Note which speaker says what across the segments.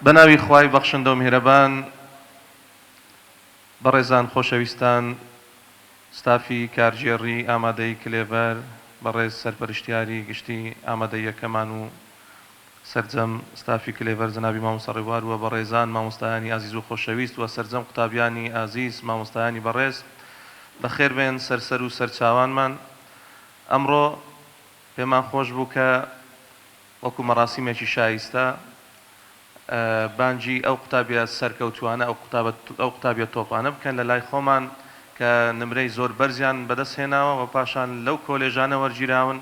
Speaker 1: بەناوی خوای بەخشندە و میهرەبان بەڕێزان خۆشەویستان ستافی کارژێڕی ئامادەی کلێڤەر بەڕێز سەرپەرشتیاری گشتی ئامادەی یەکەمان و سەرجەم ستافی کلێڤەر جەنابی مامۆستا ڕێبوار وە بەڕێزان مامۆستایانی ئازیز و خۆشەویست وە سەرجەم قوتابیانی ئازیز مامۆستایانی بەڕێز بەخێر بێن سەرسەر و سەرچاوانمان. ئەمڕۆ پێمان خۆش بوو کە وەکو مەراسیمێکی شایستە بانجی ئەو قوتابیە سەرکەوتوانە ئەو قوتابیە تۆپانە بکەن لە لای خۆمان کە نمرەی زۆر بەرزیان بەدەست هێناوە و پاشان لەو کۆلێژانە وەرگیراون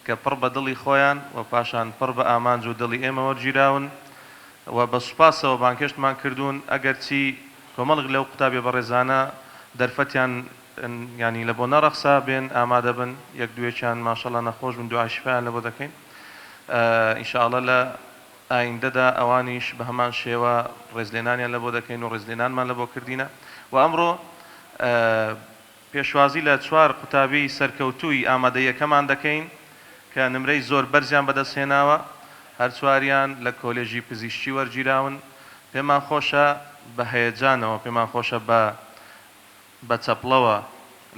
Speaker 1: کە پڕ بە دڵی خۆیان و پاشان پڕ بە ئامانج و دڵی ئێمە وەرگیراون و بە سوپاسەوە بانکێشتمان کردوون ئەگەر چی کۆمەڵک لەو قوتابیە بەڕێزانە دەرفەتیان ینی لە بۆ نەڕەخسا بێن ئامادە بن یەک دوێکیان ماشەڵڵا نەخۆش بن دوعای شیفایان لە بۆ دەکەین ئینشاءڵڵا لە ئایندەدا ئەوانیش بە هەمان شێوە ڕێزلێنانیان لە بۆ دەکەین و ڕێزلێنانمان لە بۆ کردینە و ئەمڕۆ پێشوازی لە چوار قوتابی سەرکەوتووی ئامادەیەکەمان دەکەین کە نمرەی زۆر بەرزیان بەدەستهێناوە هەر چواریان لە کۆلێژی پزیشکی وەرگیراون. پێمان خۆشە بە هەیەجانەوە پێمان خۆشە بە چەپڵەوە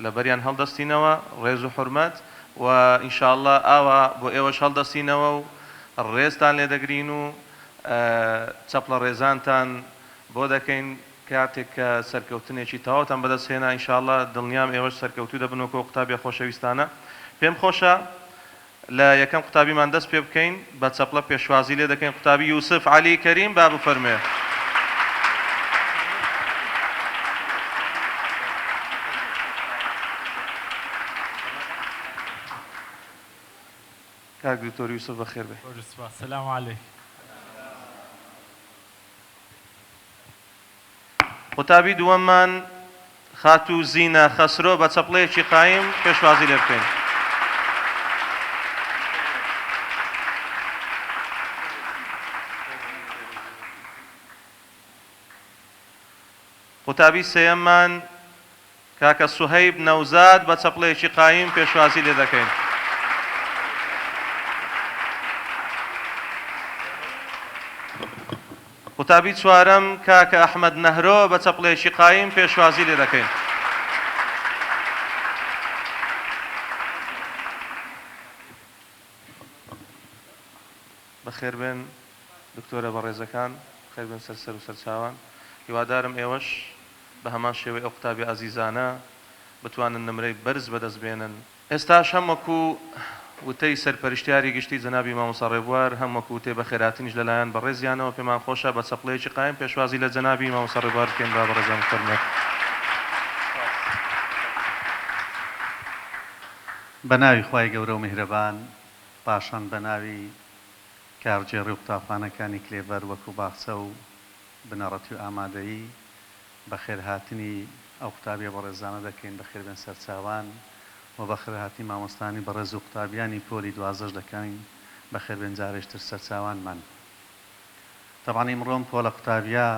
Speaker 1: لەبەریان هەڵدەستینەوە ڕێز و حورمەت و ئینشاءڵڵا ئاوا بۆ ئێوەش هەڵدەستینەوە و ڕێزتان لێ دەگرین و چەپڵە ڕێزانتان بۆ دەکەین کاتێک کە سەرکەوتنێکی تەواوتان بەدەستهێنا ئینشاءڵڵا دڵنیام ئێوەش سەرکەوتوو دەبنەوە قوتابیە خۆشەویستانە. پێم خۆشە لە یەکەم قوتابیمان دەست پێ بکەین بە چەپڵە پێشوازی لێ دەکەین قوتابی یوسف عەلی کەریم با بفەرمێ. کاک دکتۆر یوسف بەخێر بێ.
Speaker 2: سلام علیکم.
Speaker 1: قوتابی دووەممان خاتوو زینە خەسرۆ بە چەپڵەیەکی قایم پێشوازی لێ بکەین. قوتابی سێیەممان کاکە سوهەیب نەوزاد بە چەپڵەیەکی قایم پێشوازی لێ دەکەین. قوتابی چوارەم کاکە ئەحمەد نەهرۆ بە چەپڵەیەکی قایم پێشوازی لێ دەکەین. بەخێر بێن دکتۆرە بەڕێزەکان بەخێر بێن سەرسەر و سەرچاوان. هیوادارم ئێوەش بە هەمان شێوەی ئەو قوتابی ئازیزانە بتوانن نمرەی بەرز بەدەست بێنن. ئێستاش هەم وەکو وتەی سەرپەرشتیاری گشتی جەنابی مامۆستا ڕێبوار هەم وەکو وتەی بەخێرهاتنیش لەلایەن بەڕێزیانەوە پێمان خۆشە بە چەپڵەیەکی قایم پێشوازی لە جەنابی مامۆستا ڕێبوار بکەین با بەڕێزان فەرمێت.
Speaker 3: بە ناوی خوای گەورە و میهرەبان پاشان بە ناوی کارجێڕی و قوتابخانەکانی کلێڤەر وەکو باخچە و بنەڕەتی و ئامادەیی بەخێرهاتنی ئەو قوتابیە بەڕێزانە دەکەین بەخێر بێن سەرچاوان و بەخێرهاتی مامۆستانی بەڕێز و قوتابیانی پۆلی دوازدەش دەکەین بەخێر بێن جارێشتر سەرچاوانمان. تەبعاً ئیمڕۆم پۆلە قوتابیە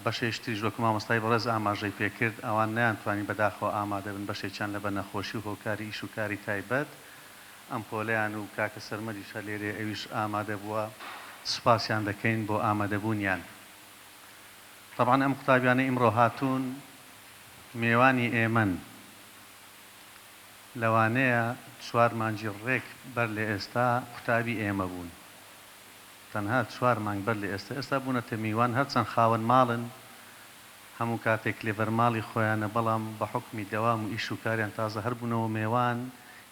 Speaker 3: بەشێشتریش وەکو مامۆستای بەڕێز ئاماژەی پێکرد ئەوان نەیانتوانی بەداخەوە ئامادە بن بەشێکیان لە بە نەخۆشی و هۆکاری ئیش و کاری تایبەت ئەم پۆلەیان و کاکە سەرمەدیشە لێرێ ئەویش ئامادە بووە سوپاسیان دەکەین بۆ ئامادەبوونیان. طبعاً ئەم قوتابیانە ئیمڕۆ هاتوون میێوانی ئێمەن لەوانەیە چوار مانگی ڕێک بەر لە ئێستا قوتابی ئێمە بوون تەنها چوار مانگ بەر لە ئێستا بوونەتە میوان هەرچەند خاوەن ماڵن هەموو کاتێک کلێڤەر ماڵی خۆیانە بەڵام بە حوکمی دەوام و ئیش و کاریان تازە هەر بوونەوە میێوان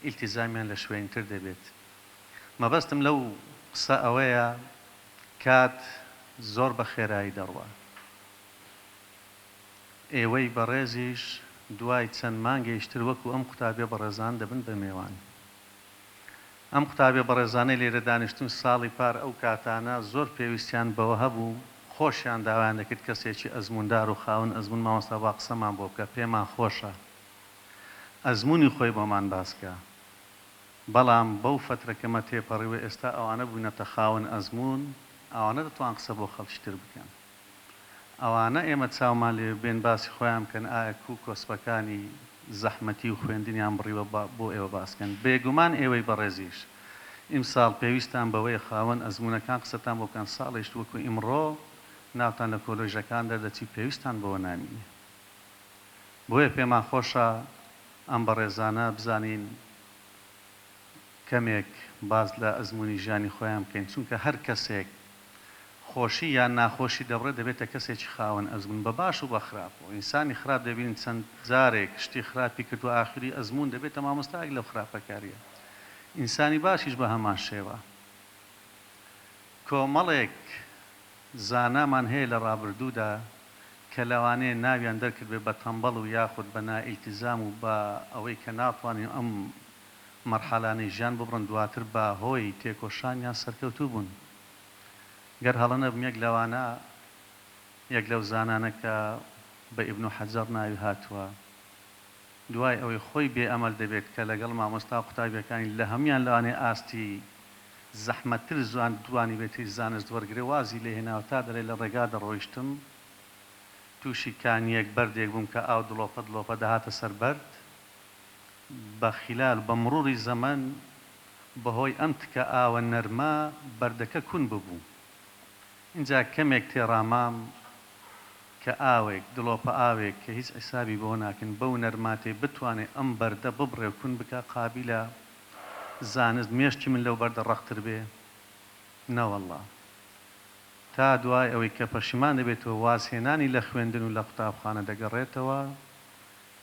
Speaker 3: ئیلتیزامیان لە شوێنتر دەبێت. مەبەستم لەو قسە ئەوەیە کات زۆر بە خێرایی دەڕوە. ئێوەی بەڕێزیش دوای چەند مانگێشتر وەکو ئەم قوتابیە بەڕێزان دەبن بە میێوان. ئەم قوتابیە بەڕێزانەی لێرە دانیشتون ساڵی پار ئەو کاتانە زۆر پێویستیان بەوە هەبوو خۆشیان داوایان دەکرد کەسێکی ئەزموندار و خاوەن ئەزمون مامۆستا با قسەمان بۆ بکە پێمان خۆشە ئەزموونی خۆی بۆمان باسکە بەڵام بەو فترەکەمە تێپەڕیوە ئێستا ئەوانە بوونەتە خاوەن ئەزمون ئەوانە دەتوان قسە بۆ خەڵکیتر بکەن. ئەوانە ئێمە چاومان لێ بێن باسی خۆیان بکەن ئایا کوو کۆسپەکانی زەحمەتی و خوێندنیان بڕیوە بۆ ئێوە باسکەن. بێگومان ئێوەی بەڕێزیش ئیمساڵ پێویستان بەوەی خاوەن ئەزمونونەکان قسەتان بۆ کەن ساڵێشت وەکو ئیمڕۆ ناوتان لە کۆلۆژەکان دەردەچی پێویستان بەوە نامینێ. بۆیە پێمان خۆشە ئەم بەڕێزانە بزانین کەمێک باز لە ئەزمموی ژیانی خۆیان بکەین، چونکە هەر کەسێک خۆشی یان ناخۆشی دەبڕێت دەبێتە کەسێکی خاوەن ئەزمون بە باش و بە خراپ و ئینسانی خراپ دەبین چەند جارێک شتی خراپی کردو ئاخری ئەزمون دەبێتە مامۆستایەک لەو خراپەکاریە. ئینسانی باشیش بە هەمان شێوە. کۆمەڵێک زانامان هەیە لە ڕابردوودا کە لەوانەیە ناویان دەرکرد بێ بە تەمبەڵ و یاخود بە نائیلتیزام و بە ئەوەی کە ناتوانین ئەم مەرحەلانەی ژیان ببڕن دواتر بە هۆی تێکۆشانیان سەرکەوتوو بوون. گەر هەڵەنە بم یەک لەوانە یەک لەو زانانە کە بە ئیبن حەجەر ناوی هاتووە، دوای ئەوەی خۆی بێ ئەمەل دەبێت کە لەگەڵ مامۆستا قوتابیەکانی لە هەمویان لەوانەیە ئاستی زەحمەتتر زوان دوانی بێتی زانست وەرگێ وازی لێ هێناوە تا دەڵێ لە ڕێگا دەڕۆیشتم تووشی کانیەک بەردێک بووم کە ئاو دڵۆپە دڵۆپە دەهاتە سەر بەرد بە خلال بە مڕوری زەمەن بەهۆی ئەم تکە ئاوە نەرمە بەردەکە کون ببوو. اینجا کەمێک تێڕامام کە ئاوێک دڵۆپە ئاوێک کە هیچ حیسابی بۆ ناکەن بەو نەرماتێ بتوانێت ئەم بەردە ببڕێ و کون بکە قابلە زانست مێشتی من لەو بەردە ڕەختتر بێ نەوەڵڵا. تا دوای ئەوەی کە پەشیمان دەبێتەوە وازهێنانی لە خوێندن و لە قوتابخانە دەگەڕێتەوە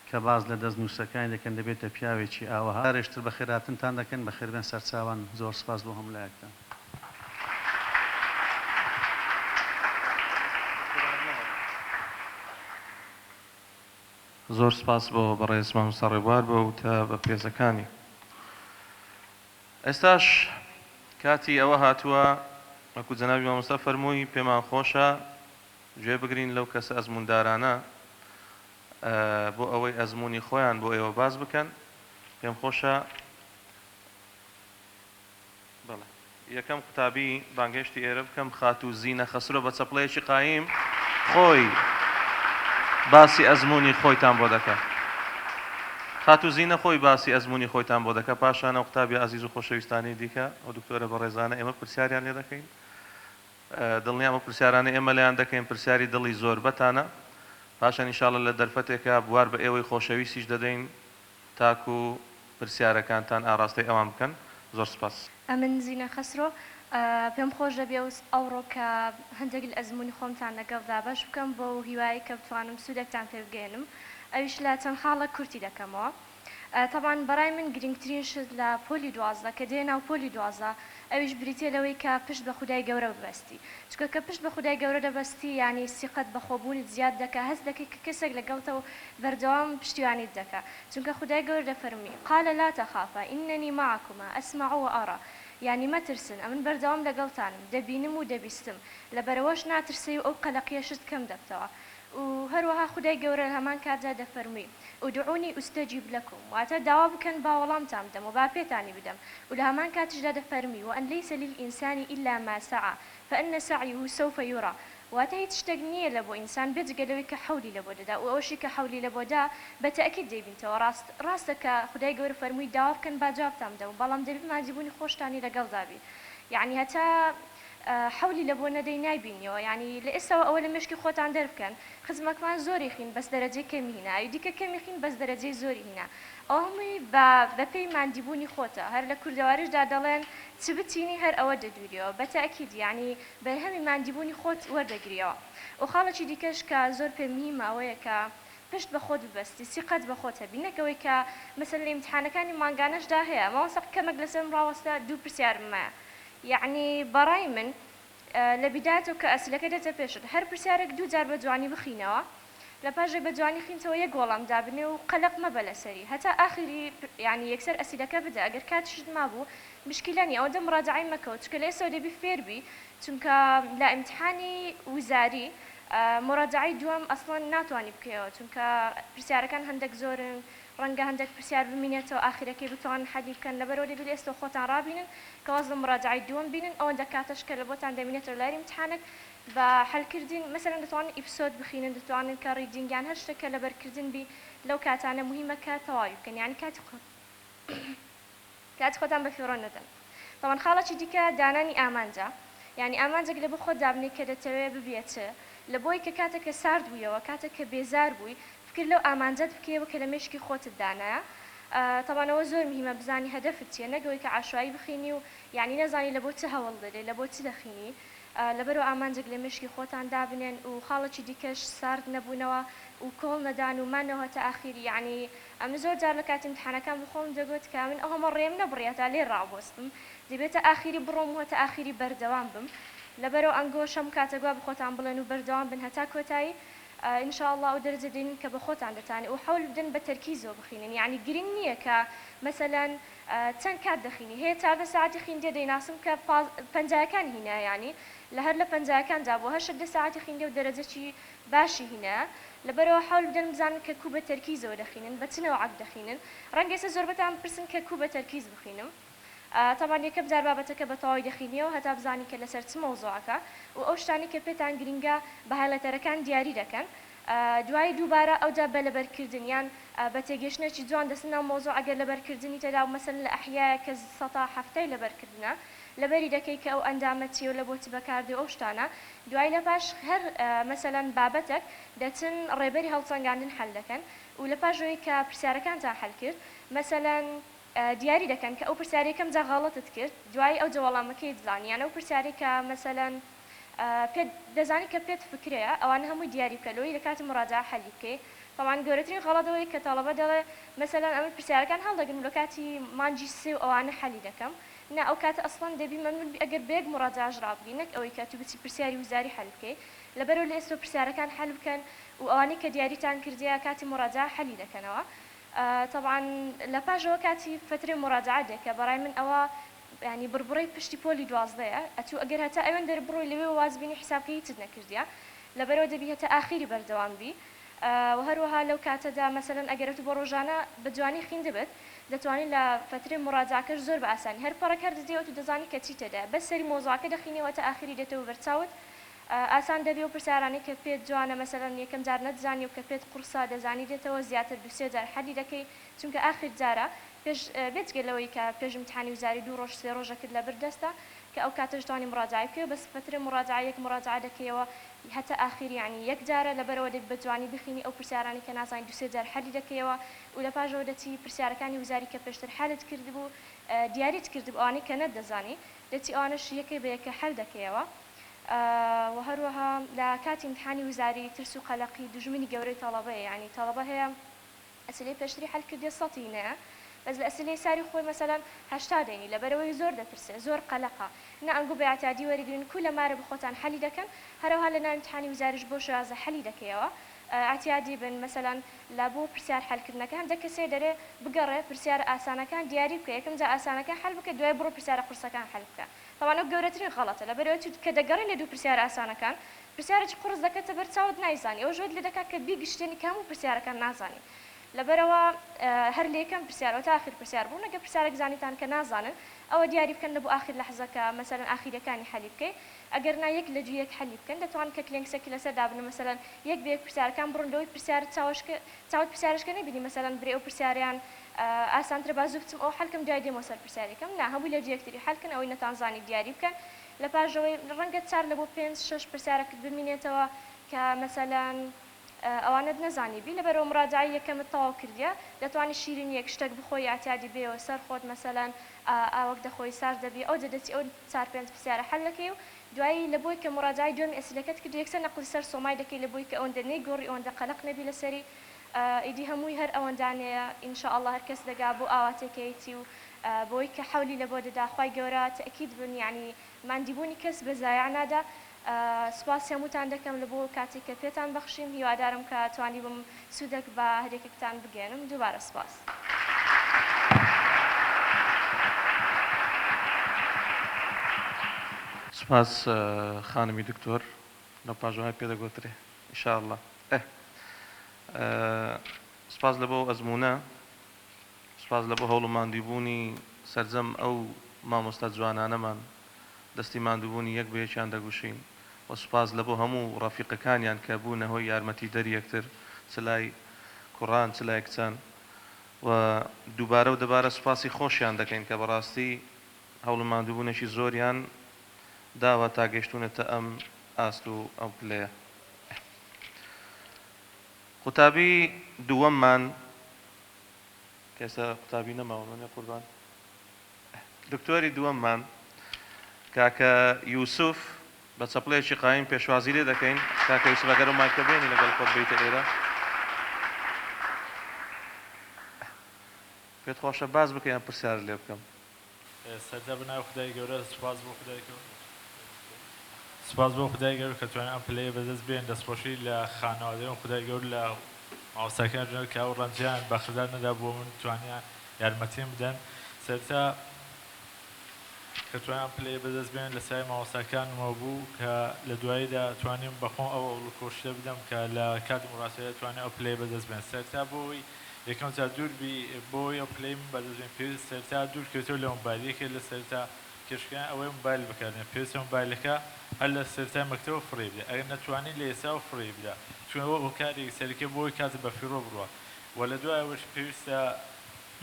Speaker 3: کە باز لە دەست نووسەکانی دەکەن دەبێتە پیاوێکی ئاوەها. هەرێشتر بە خێراتنتان دەکەن بە خێربێن سەرچاوان. زۆر سپاس بۆ هەمولایەکتان.
Speaker 1: زۆر سپاس بۆ بەڕێز مامۆستا ڕێبوار بۆ وتە بە پێزەکانی. ئێستاش کاتی ئەوە هاتووە وەکو جەنابی مامۆستا فەرمووی پێمان خۆشە گوێ بگرین لەو کەسە ئەزموندارانە بۆ ئەوەی ئەزمموی خۆیان بۆ ئێوە باز بکەن. پێم خۆشە بەڵێ یەکەم قوتابی بانگهێشتی ئێرە بکەم خاتو زینە خەسرۆ بە چەپڵەیەکی قایم خۆی باسی ئەزمموی خۆیتان بۆ دەکە. خاتو زینە خۆی باسی ئەزمموی خۆیتان بۆ دەکە. پاشانە قوتابی ئازیز و خۆشەویستانی دیکە ئەو دکتۆرە بەڕێزانە ئێمە پرسیاریان لێ دەکەین. دڵنیام ئەمە پرسیارانە ئێمە لەیان دەکەین پرسیاری دڵی زۆر بەتانە. پاشان ئینشاڵڵا لە دەرفەتێکە بوار بە ئێوەی خۆشەویستیش دەدەین تاکو پرسیارەکانتان ئاراستەی ئەوان بکەن. زۆر سپاس.
Speaker 2: ئەمن زینە خەسرۆ پێم خۆش دەبێ ئەوڕۆ کە هەندێک لە ئەزمموی خۆمتان لەگەڵدا باش بکەم بۆ هیوایی کە بتوانم سوودێکتان پێ بگەێنم. ئەویش لە چەند خاڵە کورتی دەکەمەوە. طبعاً بەڕای من گرنگترین شت لە پۆلی 12 کە دێنا و پۆلی 12 ئەویش بریتێ لەوەی کە پشت بە خودای گەورە ببەستی. چکە کە پشت بە خودای گەورە دەبەستی یعنی سیقەت بە خۆبوونت زیاد دەکە، هەست دەکەی کە کەسێک لەگەڵتەوە بەردەوام پشتیوانیت دەکە. چونکە خودای گەورە دەفەرمی قال لا تخافا إنني معكما أسمع وأرى. یعنی مەترسن ئەمن بەردەوام لەگەڵتانم دەبینم و دەبیستم لەبەرەوەش ناترسی و ئەو قەلەقیەشت کەم دەبتەوە. و هەروەها خودای گەورە هەمان کاتدا دەفەرمی ودعوني أستجيب لكم واتە داوا بکەن با وەڵامتان بدەم و با پێتانی بدەم. و لە هەمان کاتیشدا دەفەرمی وأن ليس للإنسان إلا ما سعى فإن سعيه سوف يرى. واتە هیچ شتێک نییە لە بۆ ئینسان بێجگە لەوەی کە حەولی لە بۆ دەدا و ئەوشی کە حەولی لە بۆدا بە تەئکید دەیبینتەوە. ڕاستە کە خودای گەورە فەرمووی داوا بکەن با جوابتان بدەم، بەڵام دەبێت ماجبوونی خۆشتانی لەگەڵدابی. یعنی هەتا حەولی لە بۆ نەدەی نایبینیەوە. یعنی لە ئێستاوە ئەوە لە مشکی خۆتان دەربکەن خزمەکمان زۆری خین بەس دەرەجەی کەمی هینا، دیکە کەمی خین بەس دەرەجەی زۆری هینا. ئەو هەمووی بە پێی مادیبوونی خۆتە. هەر لە کوردەواریشدا دەڵێن چ بچینی هەر ئەوە دەدوریەوە بە تەئکید، یعنی بەرهەمی مادیبوونی خۆت وەردەگریەوە. و خاڵێکی دیکەش کە زۆر پێم مهمە ئەوەیە کە پشت بە خۆت ببەستی، سیقەت بە خۆت هەبی، نەکەوەی کە مەسەلەن لە ئیمتحانەکانی مانگانەشدا هەیە ماوەسە کەمێک لەسەرم ڕاوەستە دوو پرسیارم مایە. یعنی بەڕای من لە بیداتەوە کە ئەسیلەکە دێتە پێشت هەر پرسیارێک دوو جار بە جوانی بخینەوە، لە پاشێ بە جوانی خینتەوە یەک وەڵام دابنێ و قەلەق مەبە لەسەری هەتا ئاخری یعنی یەکسەر ئەسیلەکە بدە. ئەگەر کاتیشت مابوو مشکلانی ئەوەندە مڕاجعی مەکەوت چکە لە ئێستا دەبی فێربی، چونکە لە ئیمتحانی وزاری مڕاجعی دووەم ئەسڵەن ناتوانی بکەیەوە، چونکە پرسیارەکان هەندێک زۆرن، ڕەنگە هەندێک پرسیار بمینێتەوە ئاخرەکەی بتوان حەلی بکەن. لەبەرەوە دەبێت لە ئێستا خۆتان ڕابینن کە واز لە مڕاجعی دووەم بینن، ئەوەندە کاتەش کە لە بۆتان دەمینێتەوە لای ئیمتحانێک بە حەلکردن مەسەلەن دەتوانن ئیپسۆد بخینن، دەتوانن کە ڕیدینگیان هەر شتێکە لەبەرکردن بی لەو کاتانە مهمە کە تەواوی بکەن، یعنی کاتی خۆتان بە فێڕۆ نەدەن. طبعا خاڵێکی دیکە دانانی ئامانجە یعنی ئامانجێک لە بۆ خۆت دابنێ کە دەتەوێت ببێتە لە بۆی کە کاتێککە سارد بوویەوە کاتێک کە بێزار بووی فکر لەو ئامانجەت بکەوە کە لە مێشکی خۆتت دانایە تەوانەوە زۆر مهمە بزانی هەدەفت چیە نەگەوەی کە عاشایی بخینی و یعنی نەزانی لە بۆ چه هەوڵ دەدێ لە بۆ چی دەخینی لەبەرەوە ئامانجێک لە مشکی خۆتان دابنێن و خاڵێکی دیکەش سارد نەبوونەوە و کۆڵ نەدان و مانەوە تا ئاخیری یعنی ئەم زۆر جار لە کاتی امتحانەکان بخۆم دەگوت کە من ئەوەمە ڕێم نەبڕێت تا لێ ڕابۆستم دەبێتە ئاخیری بڕۆم وەتە ئاخیری بەردەوام بم لەبەرەوە ئەنگۆشەم کاتەگوا بخۆتان بڵێن و بەردەوام بن هەتا کۆتایی ئینشاءالله و دەرجە دێنین کە بە خۆتان دەتانێت و حەول بدەن بە تەرکیزەوە بخینن یعنی گرنگ نییە کە مەسەلەن چەند کات دەخینی هەیە تا بە ساعتی خیندێ دەیناسم کە پەنجایەکان هینە ینی لە هەر لە پەنجایەکاندا بۆ هەشت دە ساعتی خیندێ و دەرەجەکی باشی هینە لەبەرەوە حەول بدەن بزانن کە کوو بە تەرکیزەوە دەخینن بە چنەوە عەک دەخینن ڕەنگە ئێستا زۆر بەتان بپرسن کە کوو بە تەرکیز بخینم طبعا یەکەم جار بابەتەکە بە تەواوی دەخینیەوە هەتا بزانی کە لەسەر چ مەوزوعەکە و ئەو شتانی کە پێتان گرنگە بە هایلایتەرەکان دیاری دەکەن دوای دووبارە ئەوجا بە لەبەرکردن یان بە تێگەشتێکی جوان دەستنا مۆزوع ئەگەر لەبەرکردنی تێدا و مەسەن لە ئەحیایە کە سەتا هەفتەی لەبەرکردنە لەبەری دەکەی کە ئەو ئەندامە چی و لە بۆ چ بەکاردێ ئەو شتانە دوای لە پاش هەر مەسەلەن بابەتێک دەچن ڕێبەری هەڵسەنگاندن حەل دەکەن و لە پاشەوەی کە پرسیارەکانتان حەل کرد مەسەلەن دیاری دەکەن کە ئەو پرسیارێکم جا غەڵەتت کرد دوای ئەو جوڵامەکەی دزانی یان ئەو پرسیارێک کە مەسەلەن دەزانی کە پێت فکرەیە ئەوانە هەمووی دیاری بکەلەوەی لە کاتی مڕاجعە حەلی بکەی طبعا گەورەترین غەڵەتەوەی کە تەڵەبە دەڵێ مەسەلەن ئەمە پرسیارەکان هەڵدەگرن لە کاتی مانجی سێ و ئەوانە حەلی دەکەم نا ئەو کاتە ئەسڵەن دەبی مەمنون ئەگەر بەیەک مڕاجعەش ڕابگری نەک ئەوەی کە تو بچی پرسیاری وزاری حەل بکەی لەبەرەوە لە ئێستا پرسیارەکان حەل بکەن و ئەوانەی کە دیاریتان کردیە کاتی مڕاجعە حەلی دەکەنەوە طبعا لە پاشەوە کاتی فترەی مڕاجعە دێکە بەڕای من ئەوە ینی بربڕی پشتی پۆلی دوازدەیە ئەتوو ئەگەر هەتا ئەوەن دەربڕۆی لەوێ وازبینی حسابکەی چت نەکردیە لەبەرەوە دەبی هەتا ئاخیری بەردەوام بی و هەروەها لەو کاتەدا مەسەلەن ئەگەرت بۆ ڕۆژانە بە جوانی خوێن دەبێت دەتوانین لە فترەی مڕاجعەکەش زۆر بە ئاسانی هەر پەڕەکە دەدەیەوە تو دەزانی کە چی تێدا بەس سەری مۆزوعەکە دەخینەوە تا ئاخیری دێتەوە بەرچاوت ئاسان دەبێ و پرسیارانی کە پێت جوانە مەسەلەن یەکەم جار نەتزانی و کە پێت قورسا دەزانی دێتەوە زیاتر دو سێ جار حەلی دەکەی چونکە ئاخر جارە بێجگەلەوەی کە پێش امتحانی وزاری 2 ڕۆژ 3 ڕۆژەکرد لە بەردەستە کە ئەو کاتەش توانی مڕاجعە بکەوە بەس فترە مڕاجعە یەک مڕاجعە دەکەیەوە هەتا ئاخری یعنی یەک جارە لەبەرەوە دەبێت بە جوانی بخینی ئەو پرسیارانی کە نازانی 2 3 جار حەلی دەکەیەوە و لە پاشەوە دەچی پرسیارەکانی وزاری کە پێشتر حەلت کردبوو دیاریت کردبوو ئەوانەی کە نەدەزانی دەچی ئەوانەش یەکەی بە یەکە حەل دەکەیەوە و هەروەها لە کاتی امتحانی وزاری ترس و قەلەقی دژمنی گەورەی تەڵەبەیە یعنی تەڵەبە هەیە ئەسلەی پێشتری حەلکردێ سەتی نەیە بەس لە ئەسلەی ساری خۆی مەسەلەن 80 دەینی لەبەرەوەی زۆر دەترسێ زۆر قەلەقە نە ئەنگو بە ئاعتیادی وەرگرن کو لە مارە بخۆتان حەلی دەکەن هەروەها لە ناو امتحانی وزاریش بۆ شازە حەلی دەکەیەوە ئاعتیادی بن مەسەلەن لە بۆ پرسیار حەلکردنەکە هەندێک کەسێ دەرێ بگەڕێ پرسیار ئاسانەکان دیاری بکە یەکەم جا ئاسانەکان حەل بکە دوای بڕۆ پرسیارە قورسەکان حەل بکە طبعا ئەو گەورەترین غەڵەتە لەبەرەوەی کە دەگەڕێن لە دوو پرسیار ئاسانەکان پرسیارێکی قورس دەکەتە بەر چاوت نایزانی ئەو ژۆت لێ دەکات کە بیگشتێنی هەموو پرسیارەکان نازانی لەبەرەوە هەر لە یەکەم پرسیارەوە تا ئاخر پرسیار بوو نەگە پرسیارێک زانیتان کە نازانن ئەوە دیاری بکەن لە بۆ ئاخر لەحزەکە مەسەلەن ئاخیرەکانی حەلی بکەی ئەگەر نا یەک لە دوو یەک حەلی بکەن دەتوان کە کلێنکسێکی لەسەر دابنە مەسەلەن یەک بە یەک پرسیارەکان بڕۆن لەوەی پرسیار چاوت پرسیارشکە نەبینی مەسەلەن برێ ئەو پرسیاریان ئاسانترە بازوو بچم ئەو حەلکەم دوای دێمەوە سەر پرسیارێکم نا هەمووی لە دوو یەکتری حەلکن ئەوەی نەتانزانی دیاری بکەن لە پاشەوەی ڕەنگە 4 لە بۆ 5-6 پرسیارەکەت ببینێتەوە کە مەسەلەن ئەوانت نەزانی بی لەبەرەوە مڕاجعی یەکەمت تەواو کردیە دەتوانی شیرین یەک شتێک بخۆی ئاعتیادی بێەوە سەر خۆت مەسەلەن ئاوەک دەخۆی سارد دەبی ئەو دەدەچی ئەو 4-5 پرسیارە حەل دەکەی و دوایی لە بۆی کە مڕاجعی دوێمی ئەسلەکەت کرد یەکسەر نەقلی سەر سۆمای دەکەی لە بۆی کە ئەوەندە نەیگۆڕی ئەوەندە قەلەق نەبی لەسەری ئیدی هەمووی هەر ئەوەندانەیە ئینشاءالله هەر کەس دەگا بۆ ئاواتێکەیەتی و بۆی کە حەولی لە بۆ دەدا خوای گەورە تەئکید بن یعنی ماندیبوونی کەس بە زایع نادا سپاس هەمووتان دەکەم لە بۆ کاتێک کە پێتان بەخشیم هیوادارم کە توانی بم سوودێک بە هەرێکێکتان بگێنم دووبارە سپاس
Speaker 1: سپاس خانمی دکتۆر لە پاژوهای پێدەگوترێ ئینشاءالله سپاس لە بۆ ئەزمونە سپاس لە بۆ هەوڵ و ماندووبوونی سەرجەم ئەو مامۆستا جوانانەمان دەستی ماندووبوونی یەک بە یەکیان دەگوشین و سپاس لە بۆ هەموو ڕەفیقەکانیان کە بوونە هۆی یارمەتی دەری یەکتر چلای کوڕان چلای کچان و دووبارە و دەبارە سپاسی خۆشیان دەکەین کە بەڕاستی هەوڵماندووبوونێکی زۆریان داوە تا گەیشتونێتە ئەم ئاست و ئەو پلەیە. قوتابی دووەممان کەسە قوتابی نەماوەمەنێ قوربان دکتۆری دووەممان کاکە یوسف بە چەپڵەیەکی قایم پێشوازی لێ دەکەین. کاکە یوسف ئەگەر و مایکە بێنی لەگەڵ خۆت بیتە ئێرە پێت خۆشە باز بکەیان پرسیار لێ بکەم.
Speaker 4: سەردا بناو خدای گەورە سوپاس بۆ خدای گەورە سپاس بۆ خدای گەورە کە توانین ئەم پلەیە بەدەست بێن دەستخۆشی لە خانەوادەیەوە خدای گەورە لە ماوەستاکان ژنەوە کە ئەو ڕەنجیان بەخشدار نەدا بۆ من توانیان یارمەتیم بدەن. سەرتا کە توانین ئەم پلەیە بەدەست بێن لە سای ماوەستاکانمەوە بوو کە لە دواییدا توانیم بەخۆم ئەو هەوڵکۆشتە بدەم کە لە کاتی مڕاستەیە توانین ئەو پلەیە بەدەست بێن. سەرتا بۆی یەکەم جار دووربی بۆی ئەو پلەی من بەدەست بێن پێویست سەرتا دوور کردەوە لە مۆبایل یەکێک لە سەرتا کێشەکان ئەوەی مۆبایل بکارێنێ پێویستە مۆبایلەکە هەر لە سەرتای مەکتەوە فڕێ بدە ئەگەر نەتوانین لە ئێستا فڕێ بدە چونەوە بۆ کارێکی سەرەکی بۆی کاتت بە فیڕۆ بڕوە و لە دوایەوەش پێویستە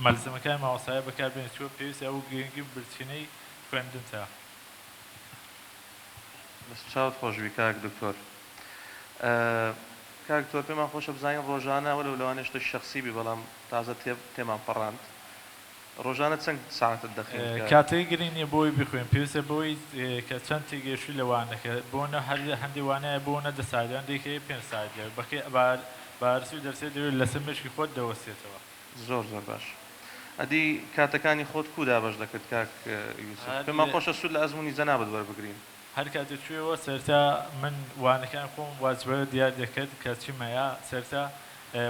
Speaker 4: مەلزەمەکانی ماوەسایە بەکاربێنێت چوە پێویستە ئەو گرنگی برچینەی خوێندنتە.
Speaker 1: چاوت خۆشبی کاک دکتۆر. کاک دکتۆر پێمان خۆشە بزانین ڕۆژانە وەلو لەوانەیە شتە شەخسی بی بەڵام تازە تێمان پەڕاند ڕۆژانە چەند ساعتت دەخوێنیت؟
Speaker 4: کاتەی گرنگە بۆی بخوێن پێویستە بۆی کە چەند تێگەشوی لەوانەکە بۆنە هەندی وانایە بۆنە 10 ساعتیان دەیکەی 5 ساعت بارسی و دەرسێ دەوێت لەسەر مشکی خۆت دەوەستێتەوە.
Speaker 1: زۆر زۆر باش. ئەدی کاتەکانی خۆت کودا بەش دەکرد کاک یوسف؟ پێمان خۆشە سوود لە ئەزمموی جەنابەت وەربگرین.
Speaker 4: هەر کاتێک کوێەوە سەرتا من وانەکان خۆم واجبە دیار دەکرد کە چیمەیە سەرتا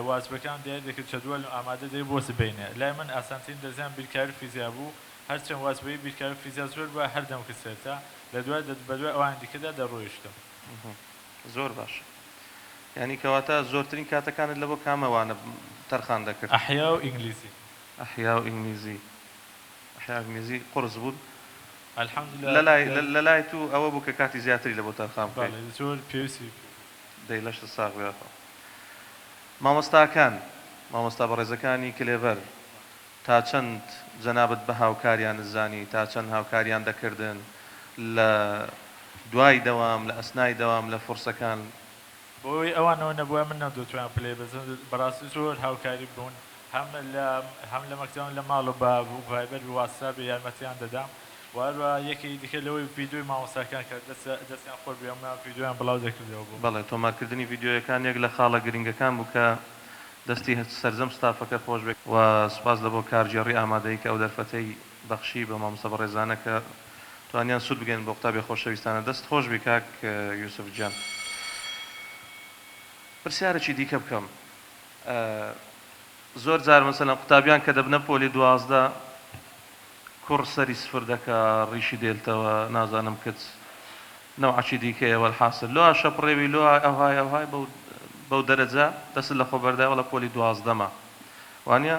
Speaker 4: واجبەکان دیار دەکرد کە دووە ئامادە دەی بۆ سبینێ لای من ئاسانترین دەزیان بیرکاری فیزیا بوو هەرچەند واجبەی بیرکاری فیزیا زۆر بووە هەردەم کرد سەرتا لە دوای بەدوای ئەوان دیکەدا دەڕۆیشتم.
Speaker 1: زۆر باش. یعنی کەواتە زۆرترین کاتەکانت لە بۆ کامەوانە تەرخان دەکرد؟
Speaker 4: ئەحیا و ئینگلیزی.
Speaker 1: ئەحیا و ئینگلیزی. ئەحیا و ئینگلیزی قورس بوون؟
Speaker 4: الحەمدولillah
Speaker 1: لە لای تو ئەوە بوو کە کاتی زیاتری لە بۆ تەرخان بکەیت؟
Speaker 4: زۆر پێویستی
Speaker 1: دەی لەشتە ساغ بێتەوە. مامۆستاکان مامۆستا بەڕێزەکانی کلێڤەر تا چەند جەنابەت بە هاوکاریان زانی تا چەند هاوکاریان دەکردن لە دوای دەوام لە ئەسنای دەوام لە فورسەکان؟
Speaker 4: بۆی ئەوانەوە نەبووە من نەدۆتوان پلێ بەزن بەڕاستی زۆر هاوکاری بوون هەم لە مەکتەوە لە ماڵ و بە ڤایبەر واتساب یارمەتیان دەدام واروە یەکی دیکە لەوەی ڤیدیۆی مامۆستاکان کە دەستیان خۆر بێمە ڤیدیۆیان بڵاو دەکردەوە بوو.
Speaker 1: بەڵێ تۆمارکردنی ڤیدیۆیەکان یەک لە خاڵە گرنگەکان بوو کە دەستی سەرجەم ستافەکە خۆش بێت و سوپاس لە بۆ کارجێڕی ئامادەی کە ئەو دەرفەتەی بەخشی بە مامۆستا بەڕێزانە کە توانیان سوود بگەن بۆ قوتابی خۆشەویستانە. دەست خۆش بی کاک یوسف جان. پرسیارێکی دیکە بکەم. زۆر جار مەسەلەن قوتابیان کە دەبنە پۆلی 12 کوڕ سەری سفر دەکا ڕیشی دێلتەوە نازانم کچ نەوعەکی دیکەیە وەلحاسل لۆ شەپڕێوی لۆ ئەوهای بەو دەرەجە دەست لە خۆبەردای وەڵە پۆلی 12مە وانە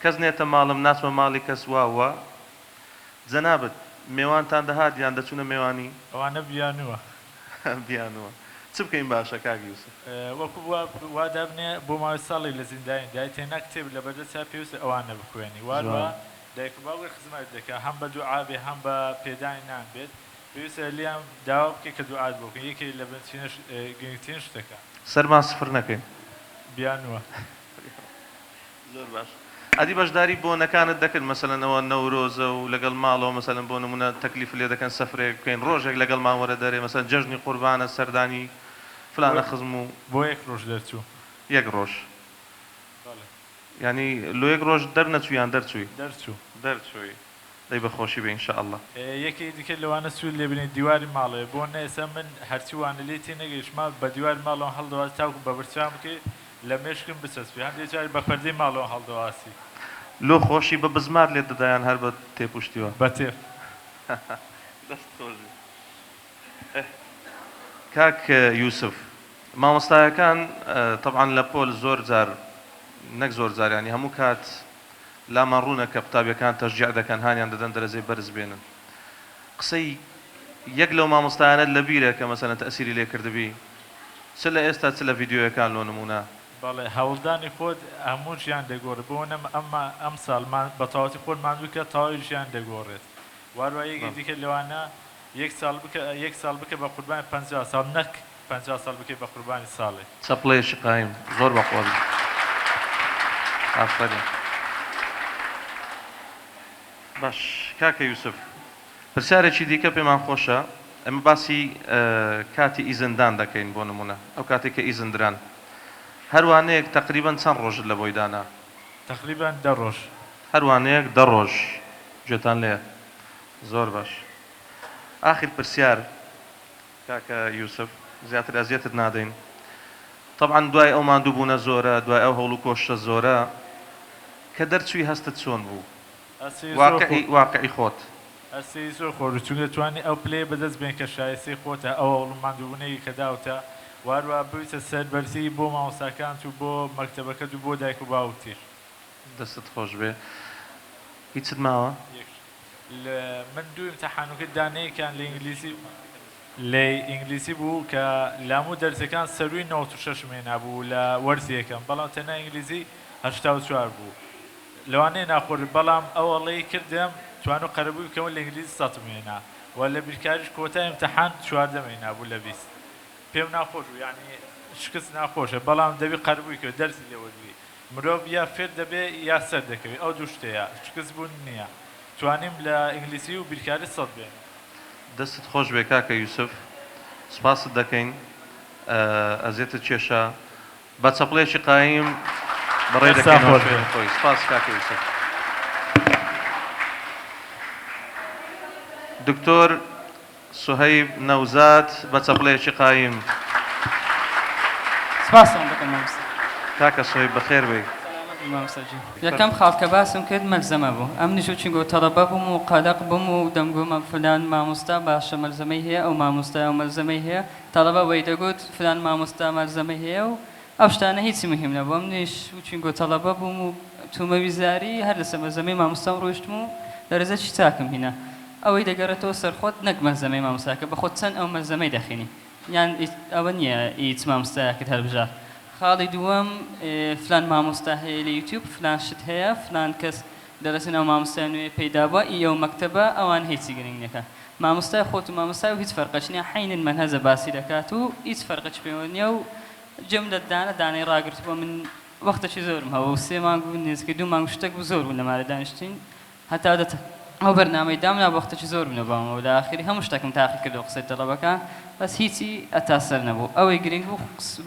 Speaker 1: کەس نێتە ماڵم ناچمە ماڵی کەس واوە جەنابەت میێوانتان دەهات یان دەچونە میێوانی؟
Speaker 4: ئەوانە بیانووە
Speaker 1: بیانووە. چ بکەین باشە کاک یوسف؟
Speaker 4: وەکو وا دابنێ بۆ ماوەی ساڵی لە زیندانی دای تێنا کتێب لە بەردەستا پێویستە ئەوانە بخوێنی واروە دایک و باوکی خزمەت دەکات هەم بە دوعا بێ هەم بە پێدانی نان بێت پێویستە لیان داوا بکەیت کە دوعات بۆ بکەن یەکێک لە گرنگترین شتەکە.
Speaker 1: سەرمان سفر نەکەین.
Speaker 4: بیانووە.
Speaker 1: زۆر باش. ئەدی بەشداری بۆنەکانت دەکرد مەسەلەن ئەوە نەورۆزە و لەگەڵ ماڵەوە مەسەلەن بۆ نمونە تەکلیف لێ دەکەن سەفرێک بکەین ڕۆژێک لەگەڵ ماوەرە دەرێ مەسەلەن جەژنی قوربانە سەردانی فلانە خزم و
Speaker 4: بۆ یەک ڕۆژ دەرچوو.
Speaker 1: یەک ڕۆژ. ینی لۆ یەک ڕۆژ دەرنەچوویان دەرچووی؟ دەرچووی. دەی بەخۆشی بێ ئینشاءالله.
Speaker 4: یەکی دیکە لەوانە سوود لێ بنێت دیواری ماڵەوە بۆ نەئێستا من هەرچی وانە لێ تێ نەگەیشتمە بە دیواری ماڵەوە هەڵدەواسی تاوکو بە برچام بکەی لە مێشکم بچەسپی هەندێک جار بە پەردەی ماڵەوە هەڵدەواسی.
Speaker 1: لۆ خۆشی بە بزمار لێت دەدایان هەر بە تێپوشتیوە؟
Speaker 4: بە تێف.
Speaker 1: دەست خۆشی. کاک یوسف مامۆستایەکان طبعاً لە پۆل زۆر جار نەک زۆر جار ینی هەموو کات لامان ڕوونە کە قوتابیەکان تەشجیع دەکەن هانیان دەدەن دەرەجەی بەرز بێنن. قسەی یەک لەو مامۆستایانە لە بیرە کە مەسەلەن تەئسیری لێ کردبی چ لە ئێستا چ لە ڤیدیۆیەکان لۆ نمونە؟
Speaker 4: بەڵێ هەوڵدانی خۆت هەموو ژیان دەگۆڕێت بۆ ئەم ساڵ بە تەواوەتی خۆت ماندوو کە تەواوی ژیان دەگۆڕێت واروە یەکی دیکە لەوانە یەک ساڵ بکە بە قوربانی 50 ساڵ نەک 50 ساڵ بکەی بە قوربانی ساڵێ
Speaker 1: چەپڵەیەکی قایم زۆر بەقۆڵ ئافرین باش کاکە یوسف پرسیارێکی دیکە پێمان خۆشە ئەمە باسی کاتی ئیزندان دەکەین بۆ نمونە ئەو کاتێک کە ئیزندران هەروانەیەک تقریبان چەند ڕۆژت لە بۆی دانا
Speaker 4: تقریبان 10 ڕۆژ
Speaker 1: هەروانەیەک 10 ڕۆژ گوێتان لێ زۆر باش ئاخر پرسیار کاکە یوسف زیاتر ئەزیەتت نادەین طبعا دوای ئەو ماندوو بوونە زۆرە دوای ئەو هەوڵ و کۆشتە زۆرە کە دەرچووی هەستت چۆن بوو واقعی خۆت
Speaker 4: ئەسی زۆر خۆر چون دەتوانانی ئەو پلێ بەدەست بێن کە شایستی خۆتە ئەو هەوڵ ماندووبوونەی کە داوتە واروە بوویتە سەربەرزی بۆ مامۆستاکانت و بۆ مەکتەبەکەت و بۆ دایک و باوکتیر
Speaker 1: دەستت خۆش بێ هیچت ماوە
Speaker 4: من دوو ئیمتیحانەکە دانەیەکیان لە ئینگلیسی بوو کە لاموو دەرسەکان سەروی 96 مێنا بوو لە وەرزی یەکەم بەڵام تەنیا ئینگلیزی 84 بوو لەوانەیە ناخۆر بەڵام ئەوەڵەی کردم توانۆ قەرەبووی بکەمە لە ئینگلیزی 100 مێنا و لە بیرکاریش کۆتای ئیمتیحان 14 مێنا بوو لە 20 پێم ناخۆش بوو یعنی شکست ناخۆشە بەڵام دەبی قەرەبووی کە دەرسی لێوەرگری مرۆڤ یا فێر دەبێ یا سەر دەکەوێت ئەو دوو شتەیە شکست بوون نییە توانیم لە ئینگلیسی و بیرکاری 100 بێن
Speaker 1: دەستت خۆش بێ کاکە یوسف سپاست دەکەین ئەزیێتت کێشە بە چەپڵێکی قایم بەڕێ دەکەین خۆی سپاس کاکە یوسف دکتۆر سوهەیب نەوزات بە چەپڵێکی قایم
Speaker 5: سپاسان دەکەم مامۆستا
Speaker 1: کاکە سوهەیب بەخێر بێ
Speaker 5: یەکەم خاڵکە باسم کرد مەلزەمە بوو ئەم نشو چینگۆ تەڵەبە بووم و قەدەق بووم و دەمگومە فلان مامۆستا باشە مەلزەمەی هەیە ئەو مامۆستا ئەو مەلزەمەی هەیە تەڵەبە وەی دەگوت فلان مامۆستا مەلزەمەی هەیە و ئەو شتانە هیچی مهم نەبوو ئەم نیش چینگۆ تەڵەبە بووم و تومەویزاری هەر لەسەر مەلزەمەی مامۆستام ڕۆیشتم و دەرەجەی چاکم هینە ئەوەی دەگەڕێتەوە سەرخۆت نەک مەلزەمەی مامۆستاکە بە خۆت چەند ئەو مەلزەمەی دەخینی یان ئەوە نییە هیچ مامۆستایەکت هەڵبژار خاڵی دووەم فلان مامۆستا هەیە لە یوتیوب فلان شت هەیە فلان کەس دەرەچن ئەو مامۆستای نوێ پەیدا بووە ئەو مەکتەبە ئەوان هیچی گرنگ نەکە مامۆستای خۆت و مامۆستای و هیچ فەرقەش نییە حینن مەنهەجە باسی دەکات و هیچ فەرقەش پێوە نییە و جەم دەدانە دانەی ڕاگرتووە من وەختەشی زۆرم هەوە و 3 مانگ بوو نزیکەی 2 مانگ شتێک بوو زۆر بوو لەمارە دانیشتین هەتا دەتە ئەو بەرنامەی دامنا وەختەشی زۆر بنەباوەوە لە ئاخری هەموو شتێکم تاقی کردەوە قسەی تەڵەبەکان بەس هیچی ئەتا سەر نەبوو ئەوەی گرنگ بوو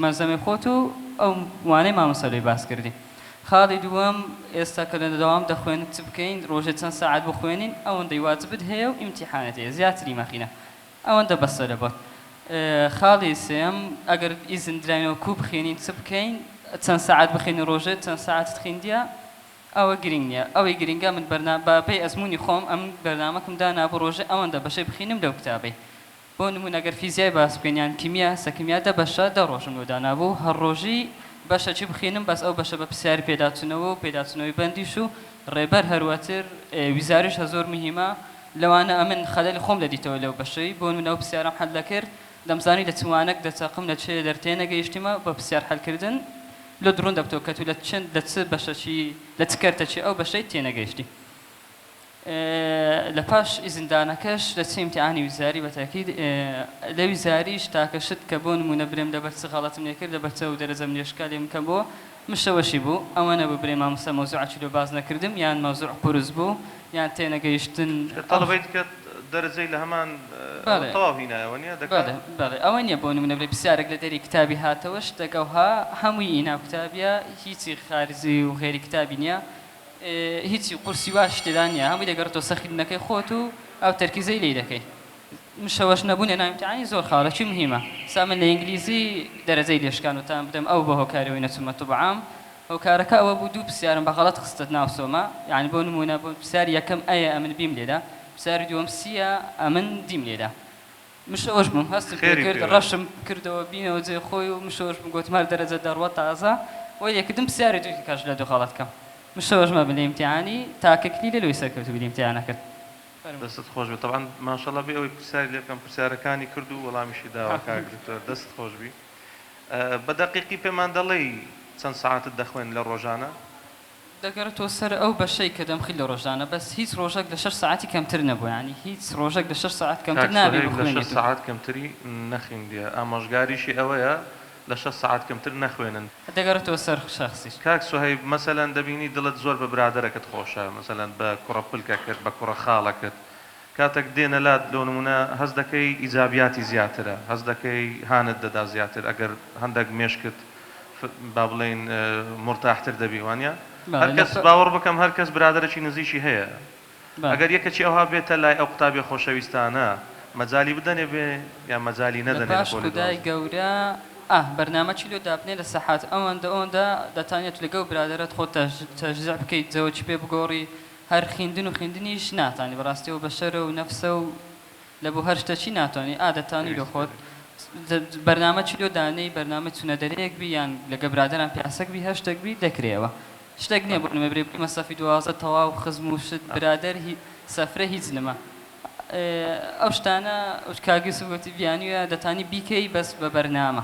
Speaker 5: مەلزەمەی خۆت و ئەو وانەی مامۆستا باس کردی خاڵی دووەم ئێستا کە لە دەوام دەخوێنن چ بکەین ڕۆژێ چەند ساعت بخوێنین ئەوەندەی واجبت هەیە و ئیمتیحانت هەیە زیاتری مەخینە ئەوەندە بەسە لەبەر خاڵی سێم ئەگەر ئیزن دراینەوە کوو بخێنین چ بکەین چەند ساعت بخێنی ڕۆژێ چەند ساعتت خوێندیە ئەوە گرنگ نییە ئەوەی گرنگە من بەپێی ئەزمموی خۆم ئەم بەرنامەکەم دانا بۆ ڕۆژێ ئەوەندە بەشەی بخینم لەو کتابەی بۆ نمونە ئەگەر فیزیای باس بکەین کیمیا سەکیمیا دە بەشە 10 ڕۆژم لۆ دانابوو هەر ڕۆژی بەشەکی بخینم بەس ئەو بەشە بە پرسیاری پێداچوونەوە و پێداچوونەوەی بەندیش و ڕێبەر هەروەتر ویزاریش زۆر مهمە لەوانە ئەمن خەلەلی خۆم دەدیتەوە لەو بەشەی بۆ نمونە ئەو پرسیارم حەل دەکرد دەمزانی لە چوانەک دەچەقم لە چێ دەرتێ نەگەیشتیمە بە پرسیار حەلکردن لە درۆن دەبتەوە کە تو لە چەند لە چ بەشەکی لە چ کەرتەچی ئەو بەشەی تێنەگەیشتی لە پاش ئیزندانەکەش لە چ ئیمتیحانی ویزاری بەتاکید لە ویزاریش تاکەشت کە بۆ نمونە برێم لەبەر چ غەڵەتم لێ کرد لەبەر چە و دەرەجەم لێشکا لێم کەم بۆ مشەوەشی بوو ئەوە نەبوو برێ مامۆستا مەوزوعێکی لێ باز نەکردم یان مەوزوع قورس بوو یان تێنەگەیشتن
Speaker 1: تەڵەبەیت کە دەرەجەی لە هەمان تەواو هینایەوە نییە
Speaker 5: بەڵێ ئەوە نییە بۆ نمونە برێ پرسیارێک لە دەری کتابی هاتەوەش دەگەوها هەمووی ئیناو کتابیە هیچی خارجی و غێری کتابی نییە هیچی قورسی واش تێدا نییە هەمووی دەگەڕێتەوە سەخیدنەکەی خۆت و ئەو تەرکیزەی لێ دەکەی مشەوەش نەبوون لە ناویمتیحانی زۆر خاڵێکی مهمە سامن لە ئینگلیزی دەرەجەی لێشکانوتان بدەم ئەو بە هۆکارەوەی نەچوومە طبعام هۆکارەکە ئەوە بوو 2 پرسیارم بە غەڵەت خستت ناو سۆمە یعنی بۆ نمونە بۆ پرسیاری یەکەم ئەیە ئەمن بیم لێدا پرسیاری دووەم سیە ئەمن دیم لێدا مشەوەش بووم هەستم کرد ڕەشم کردەوە بینەوە جێ خۆی و مشەوەش بوو گوتمار دەرەجە دەڕوە تازە وەی یەکردم پرسیاری دووی کاش لە دوو خەڵەتکەم مشەوەش مە بن ئیمتیحانی تاکەکلی لە لۆی سەرکەوتو بن ئیمتیحانە کرد
Speaker 1: دەستت خۆش بێت طبعا ماشەڵڵا بێ ئەوەی پرسیاری لێکەم پرسیارەکانی کرد و وەڵامیشی داوە کاک دکتۆر دەست خۆش بی بە دەقیقی پێمان دەڵێی چەند ساعتت دەخوێن لە ڕۆژانە
Speaker 5: 10 دەگەڕێتەوە سەر ئەو بەشەی کە دەمخی لە ڕۆژانە بەس هیچ ڕۆژێک لە 6 ساعتی کەمتر نەبوو ینی هیچ ڕۆژێک لە 6 ساعت کەمتر نابێت
Speaker 1: لە 6
Speaker 5: بخوێنیت
Speaker 1: ساعت کەمتری نەخیندیە ئامۆژگاریشی ئەوەیە لە 6 ساعت کەمتر نەخوێنن
Speaker 5: دەگەڕێتەوە سەر شخصیش
Speaker 1: کاک سوهەیب مەسەلەن دەبینی دڵت زۆر بە برادەرەکەت خۆشە مەسەلەن بە کوڕە پلکە کرد بە کوڕە خاڵەکەت کاتێک دێنە لات لەو نمونە هەز دەکەی ئیجابیاتی زیاترە هەز دەکەی هانت دەدا زیاتر ئەگەر هەندێک مێشکت با بڵێن مرتاحتر دەبی وانە هەرکەس باوەڕ بکەم هەرکەس برادەرێکی نزیکی هەیە ئەگەر یەکەکی ئەوها بێتە لای ئەو قوتابی خۆشەویستانە مەجالی بدەنێ بێ یا مەجالی نەدەنێ
Speaker 5: باش خودای گەورە بەرنامەی لۆ دابنێ لە سەحات ئەوەندا دەتانێت لەگەڵ برادرت خۆ تەژزیع بکەیت جەوەی پێ بگۆڕی هەر خوێندن و خوێندنیش ناتانی بەڕاستیەوە بەشەرە و نەفسە و لە بۆ هەر شتەچی ناتوانانی دەتانی لە خۆت بەرنامەی لۆ دانەی بەرنامە چونە دەرەیەک بی یان لەگە برادران پیاسەک بی هەر شتێک بی دەکرێەوە شتێک نییە بۆ نمە برێ مەسەفی 12 تەواو خزم و شت برادر سەفرە هیچ نەما ئەو شتانە کاگی سوگوتی بیانیە دەتانی بیکەی بەس بە بەرنامە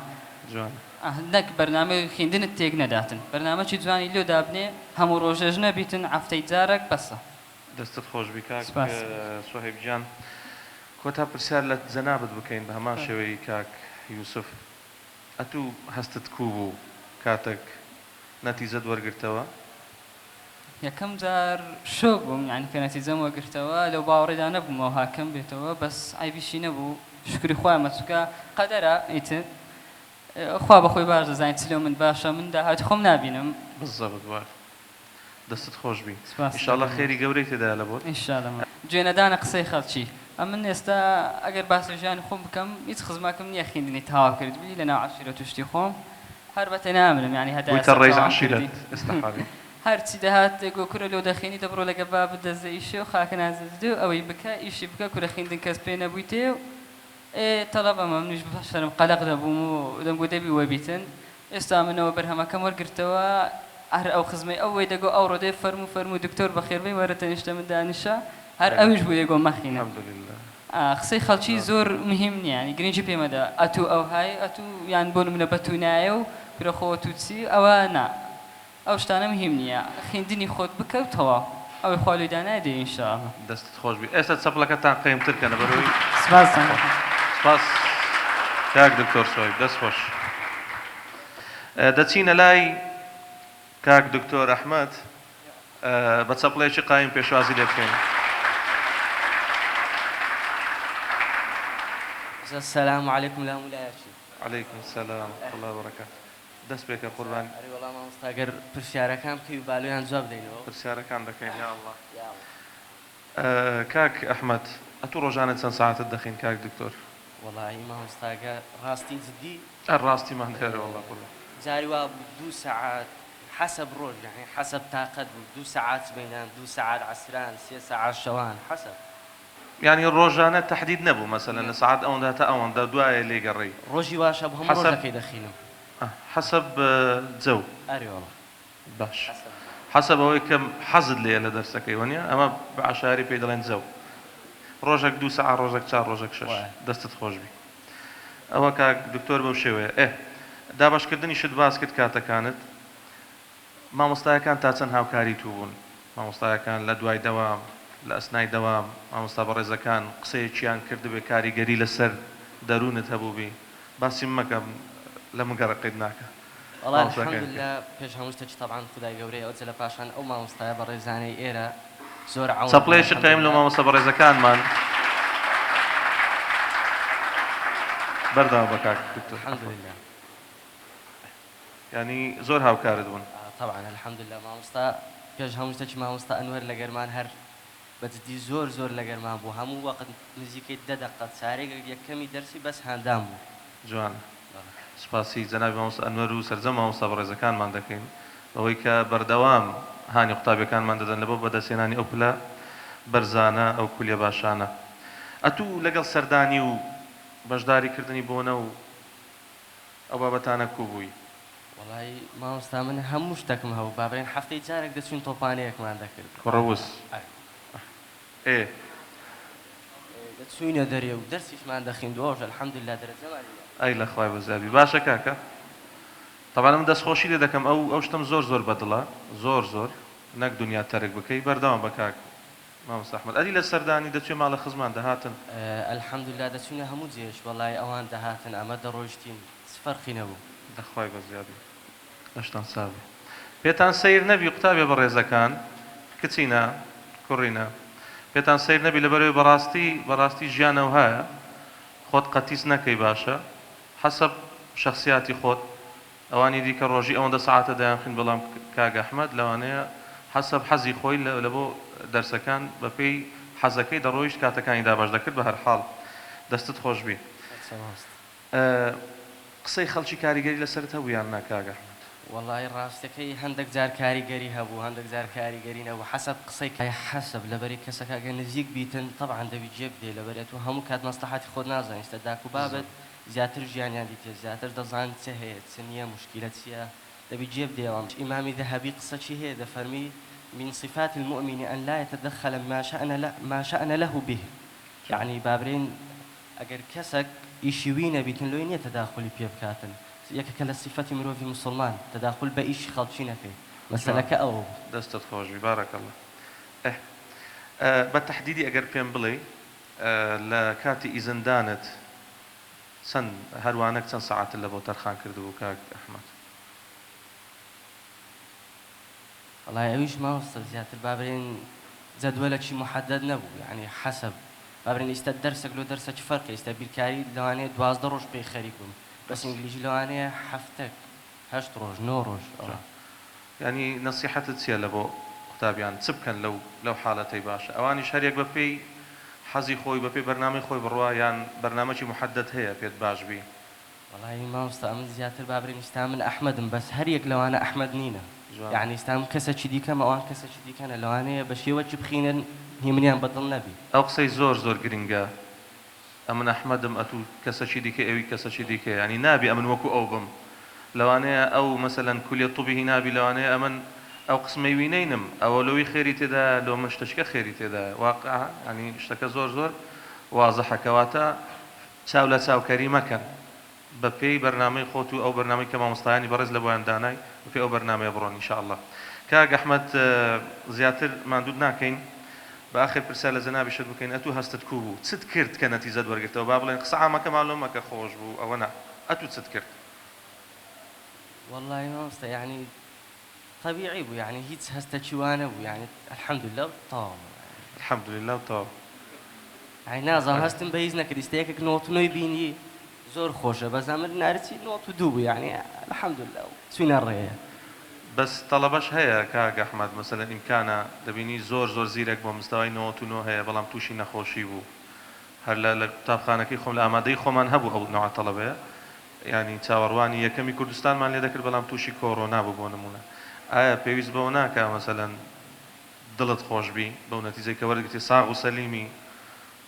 Speaker 5: نەک بەرنامە خوێندنت تێک نەداتن بەرنامەی جوانی لێ دابنێ هەموو ڕۆژێژ نەبیتن هەفتەی جارێک بەسە
Speaker 1: دەستت خۆش بیکات سوهەیب گیان کۆتا پرسیار لە جەنابەت بکەین بە هەمان شێوەی کاک یوسف ئەتوو هەستت کوو بوو کاتێک نەتیجەت وەرگرتەوە
Speaker 5: یەکەم جار شۆ بووم یعنی کە نەتیجەم وەرگرتەوە لەو باوەڕێدا نەبوومەوە هاکەم بێتەوە بەس ئایبیشی نەبوو شکری خۆیان مەچووکە قەدەرە ئیتر خوا بەخۆی باش دەزانین چ لەو من باشە من داهاتی خۆم نابینم
Speaker 1: بزەبت وار دەستت خۆش بی ئینشاءڵڵا خێری گەورەی تێدایە لە بۆت
Speaker 5: ئینشاءڵڵا گوێنەدانە قسەی خەڵکی من ئێستا ئەگەر باسی ژیانی خۆم بکەم هیچ خزماکەم نییە خوێندنی تەواو کرد بی لەناو عەشیرەت و شتی خۆم هەر بەتە نامنم ینی هەدایە
Speaker 1: ڕێز عەشیرەت ئێستاحاڵی
Speaker 5: هەرچی دەهات گۆ کورە لەو دەخێنی دەبڕۆ لەگە با بدەزە ئیشێ و خاکە نازدە و ئەوەی بکە ئیشی بکە کورە خوێندن کەس پێ نەبووی تێ و تەڵەب ئەمە منیش بەشەرم قەلەق دەبووم و دەمگو دەبی وەبیتن ئێستا منەوە بەرهەمەکەم وەرگرتەوە هەر ئەو خزمەی ئەوەی دەگۆ ئەو ڕۆدەی فەرمو دکتۆر بەخێربەی وەرە تەنیشتە من دانیشە هەر ئەویش بوو دەگۆ مەخینە قسەی خەڵکی زۆر مهم نییە ینی گرنگی پێمەدا ئەتوو ئەو های ئەتوو یان بۆ منە بەتوونایە و کرەخۆوە تووچی ئەوە نا ئەو شتانە مهم نییە خوێندنی خۆت بکەوتەوە ئەوەی خوا دانای دێ ئینشاءڵڵا
Speaker 1: دەستت خۆش بی ئێستا چەپڵەکەتان قەیمترکەنە بەرەوەی سپاس کاک دکتۆر سۆیب دەست خۆش دەچینە لای کاک دکتۆر ئەحمەد بە چەپڵەیەکی قایم پێشوازی لێ بکەین
Speaker 6: السلام عليكم لا مولایەکی
Speaker 1: عليكم السلام الله وبركاته دەست پێکە قوربان
Speaker 6: وەڵام مامۆستاگەر پرسیارەکان بکەی و بالویان جواب بدەینەوە
Speaker 1: پرسیارەکان دەکەین یا الله کاک ئەحمەد ئەتوو ڕۆژانە چەند ساعتت دەخین کاک دکتۆر
Speaker 6: وەڵی مامۆستاگە ڕاستی جدی
Speaker 1: ڕاستیمان هێرە وەڵا قوربان
Speaker 6: جاری وا 2 ساعات حسب ڕۆژ يعني حسب طاقت بوو 2 ساعات بینان 2 ساعات عسران 3 ساعات شەوان حسب
Speaker 1: يعني ڕۆژانە تەحدید نەبوو مەسەلەن لە ساعات ئەوەندا تا ئەوەندا دوایە لێگەڕی
Speaker 6: ڕۆژی واشە بە هەموو ڕۆژەکەی دەخینم
Speaker 1: حسب جەو
Speaker 6: ئەری وەڵا
Speaker 1: باش حسب ئەوەی کەم حەزت لێ لە دەرسەکەی وەنیە ئەمە بە عەشاری پێی دەڵێن جەو ڕۆژێک 2 ساعات ڕۆژێک 4 ڕۆژێک 6 دەستت خۆش بی ئەوە کاک دکتۆر بەو شێوەیە دابشکردنی شت باس کرد کاتەکانت مامۆستایەکان تا چەند هاوکاری تو بوون مامۆستایەکان لە دوای دەوام لە ئەسنای دەوام مامۆستا بەڕێزەکان قسەیەکیان کردبێ کاریگەری لەسەر دەروونت هەبوو بی باسی مەکە لە مگەڕقیت ناکە
Speaker 6: والله الحمدلله پێش هەموو شتێکی طبعا خدای گەورەی ئەو لە پاشان ئەو مامۆستایە بەڕێزانەی ئێرە زۆر عاون
Speaker 1: چەپڵێکی قەیم لە مامۆستا بەڕێزەکانمان بەردەوام بە کاک دکتۆر
Speaker 6: الحمدلله
Speaker 1: ینی زۆر هاوکارت بوون
Speaker 6: طبعا الحمدلله مامۆستا پێش هەموو شتێکی مامۆستا ئەنوەر لە گەرمان هەر بەجددی زۆر لە گەرمان بوو هەموو وەقت نزیکەی 10 دقه چارێک یەکەمی دەرسی بەس هەندام بوو
Speaker 1: جوان سپاسی جەنابی مامۆستا ئەنوەر و سەرجەم مامۆستا بەڕێزەکانمان دەکەین بەوەی کە بەردەوام هانی قوتابیەکانمان دەدەن لەبۆ بەدەستهێنانی ئەو پلە بەرزانە ئەو کولیە باشانە ئەتوو لەگەڵ سەردانی و بەشداریکردنی بۆنە و ئەو بابەتانە کوو بووی
Speaker 6: وڵی مامۆستا من هەموو شتێکم هەبوو بابرێن هەفتەی جارێک دەچوین تۆپانەیەکمان دەکرد
Speaker 1: کوڕەوس
Speaker 6: دەچوینە دەرێ و دەرسیشمان دەخیندەوەش الحەمدوللا دەرەجەمان
Speaker 1: ئەی لە خوای بەزیابی باشە کاکە طبعا من دەستخۆشی لێ دەکەم ئەو شتم زۆر بەدڵە زۆر نەک دنیا تەرک بکەی بەردەوام بە کاک مامۆستا ئەحمەد ئەدی لە سەردانی دەچێ ماڵە خزمان دەهاتن
Speaker 6: الحەمدوللا دەچوونە هەموو جێش وەڵای ئەوان دەهاتن ئەمە دەڕۆیشتین فەرقی نەبوو
Speaker 1: دەخوای بە زیادی هەشتان ساوی پێتان سەیر نەبی قوتابێ بە ڕێزەکان کچینە کوڕینە پێتان سەیر نەبی لەبەرەوەی بەڕاستی ژیانەوە هەیە خۆت قەتیس نەکەی باشە حەسەب شخصیاتی خۆت ئەوانی دیکە ڕۆژی ئەوەندە ساعاتە دەیانخین بەڵام کاک ئەحمەد لەوانەیە حەسەب حەزی خۆی لە بۆ دەرسەکان بەپێی حەزەکەی دەڕۆیشت کاتەکانی داباش دەکرد بە هەر حاڵ دەستت خۆش بی قسەی خەڵکی کاریگەری لەسەرت هەبوو نا کاک ئەحمەد
Speaker 6: وەڵای ڕاستەکەی هەندێک جار کاریگەری هەبوو هەندێک جار کاریگەری نەبوو حەسەب قسەی حەسەب لەبەری کەسەکە ئەگەر نزیک بیتن طبعاً دەبی جێ بدێ لەبەرێت و هەموو کات مەسلحەتی خۆت نازانیت داک و بابەت زیاتر ژیانیان دیتێ زیاتر دەزان چه هەیە چ نییە مشکلە چییە دەبی جێ بدێەوە ئیمامی ذەهەبی قسە چی هەیە دەفەرمی من صفات المؤمن أن لا يتدخل ما شأن له به يعني بابرين أجر كسك يشوينا بيتن لو إني تداخل بيبكاتن يكك للصفة مروفي مسلمان تداخل بإيش خالشينا فيه مثلا كأو
Speaker 1: دستت خوش بارك الله بالتحديد أجر بيم بلي لكاتي إذن دانت سن هروانك سن ساعات اللي بوترخان كردو كاك أحمد
Speaker 6: والله أويش ما وصل زيادة بابرين جدولك شي محدد نبو يعني حسب بابرين يستد درسك لو درسك فرق يستد بالكاري لو أنا 12 روج بيخريكم بس إنجليزي لو أنا حفتك 8 روج 9 روج
Speaker 1: يعني نصيحة تسيا لبو قتابيان تسبكن لو حالتي باشا أواني شهريك بفي حزي خوي بفي برنامج خوي بروايان برنامج محدد هي بيت باش بي
Speaker 6: والله ما مستأمن زيادة بابرين يستعمل أحمد بس هريك لو أنا أحمد نينا يعني استعمل كسر شدي كم أو كسر شدي كان لو أنا بشي وجب خينا هي مني بدل نبي
Speaker 1: أو قصي زور جرينجا أمن أحمد أتو كسر شدي كأوي كسر شدي ك يعني نابي أمن وكو أوبم لو أنا أو مثلا كلية طبي نابي لو أنا أمن أو قسمي وينينم أو لو خيري تدا لو مش تشكى خيري تدا واقع يعني اشتكى زور واضح كواتا ساولا ساو كريمة كان بفي برنامج خوتو أو برنامج كما مستعاني برز لبوان داناي وفي أو برنامج برون إن شاء الله كاج أحمد زياتر ما عندنا كين بآخر برسالة زنابي شد بكين أتو هستتكوبو تذكرت كانت يزد ورقته وبابلين قصعة ما كمعلومة كخوش بو أو أنا أتو تذكرت
Speaker 6: والله ما مست يعني طبيعي بو يعني هيت هستشوانا بو يعني الحمد لله طاب
Speaker 1: الحمد لله طاب
Speaker 6: يعني نازم هستن بيزنا كديستيكك نوت نوي بيني زور خوشة بس أمر نارتي نوت دوبو يعني الحمد لله سوينا الريا
Speaker 1: بس طلبش هيا كاج أحمد مثلا إمكانه دبيني زور زيرك بمستوى نوت ونو هيا بلام توشي نخوشي بو هلا لكتابخانة كي خم لأمادي خمان هبو أو نوع طلبة يعني تاورواني يكمي كردستان ما لذكر بلام توشي كورونا بو بونمونا بيوز بوناك مثلا دلت خوش بي بونتي كورقتي صاغ وسليمي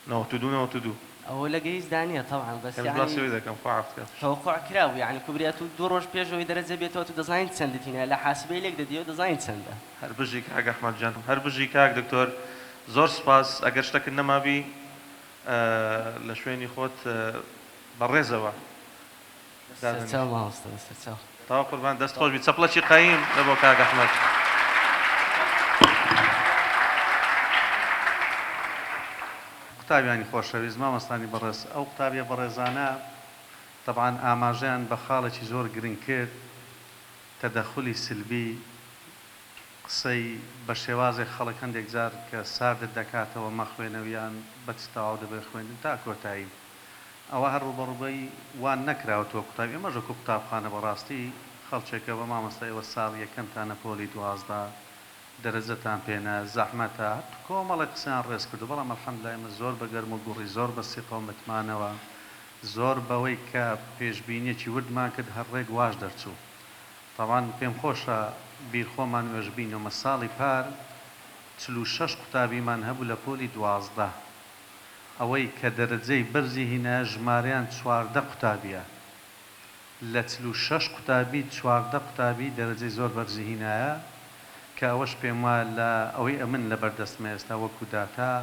Speaker 1: نوت دو
Speaker 6: أولا جيز دانية طبعا بس
Speaker 1: كان
Speaker 6: يعني
Speaker 1: بلاسي إذا كان فعرفت
Speaker 6: توقع كراوي يعني كبرياتو دروج بيجو يدرز بيتو ديزاين سندتين لا حاسبي لك ديو ديزاين سنده
Speaker 1: هربجي كاك أحمد جان هربجي كاك دكتور زور سباس أجرشتك إنما بي لشويني خوت برزوا
Speaker 6: سلام ما أستاذ سلام
Speaker 1: طاق قربان دست خوش بيتصبلا شي قايم لبو كاك أحمد
Speaker 3: قوتابیانی خۆشەویست مامۆستانی بەڕێز ئەو قوتابیە بەڕێزانە طبعاً ئاماژەیان بە خاڵێکی زۆر گرنگ کرد تەدەخولی سلبی قسەی بە شێوازێک خەڵک هەندێک جار کە ساردت دەکاتەوە مەخوێنەویان بەچتاو دەبێت خوێندن تا کۆتایی ئەوە هەر ڕوبەڕووبەی وان نەکراوەتەوە قوتابی ئەمەژە کو قوتابخانە بەڕاستی خەڵکێکە بە مامۆستا ئێوە ساڵ یەکەمتانە پۆلی 12 دەرەجەتان پێنە زەحمەتە کۆمەڵی قسەیان ڕێز کردو بەڵام ئەلحەمدولیلا ئێمە زۆر بە گەرم و گوڕی زۆر بە سیقە و متمانەوە زۆر بەوەی کە پێشبینیەکی وردمان کرد هەر ڕێک واش دەرچوو تاوان پێم خۆشە بیرخۆمان وێژبینەوە ساڵی پار 46 قوتابیمان هەبوو لە پۆلی 12 ئەوەی کە دەرەجەی بەرزی هینە ژمارەیان 14 قوتابیە لە 46 قوتابی 14 قوتابی دەرەجەی زۆر بەرزی هینایە کە ئەوەش پێم وایە لە ئەوەی ئەمن لە بەردەستمە ئێستا وەکو داتا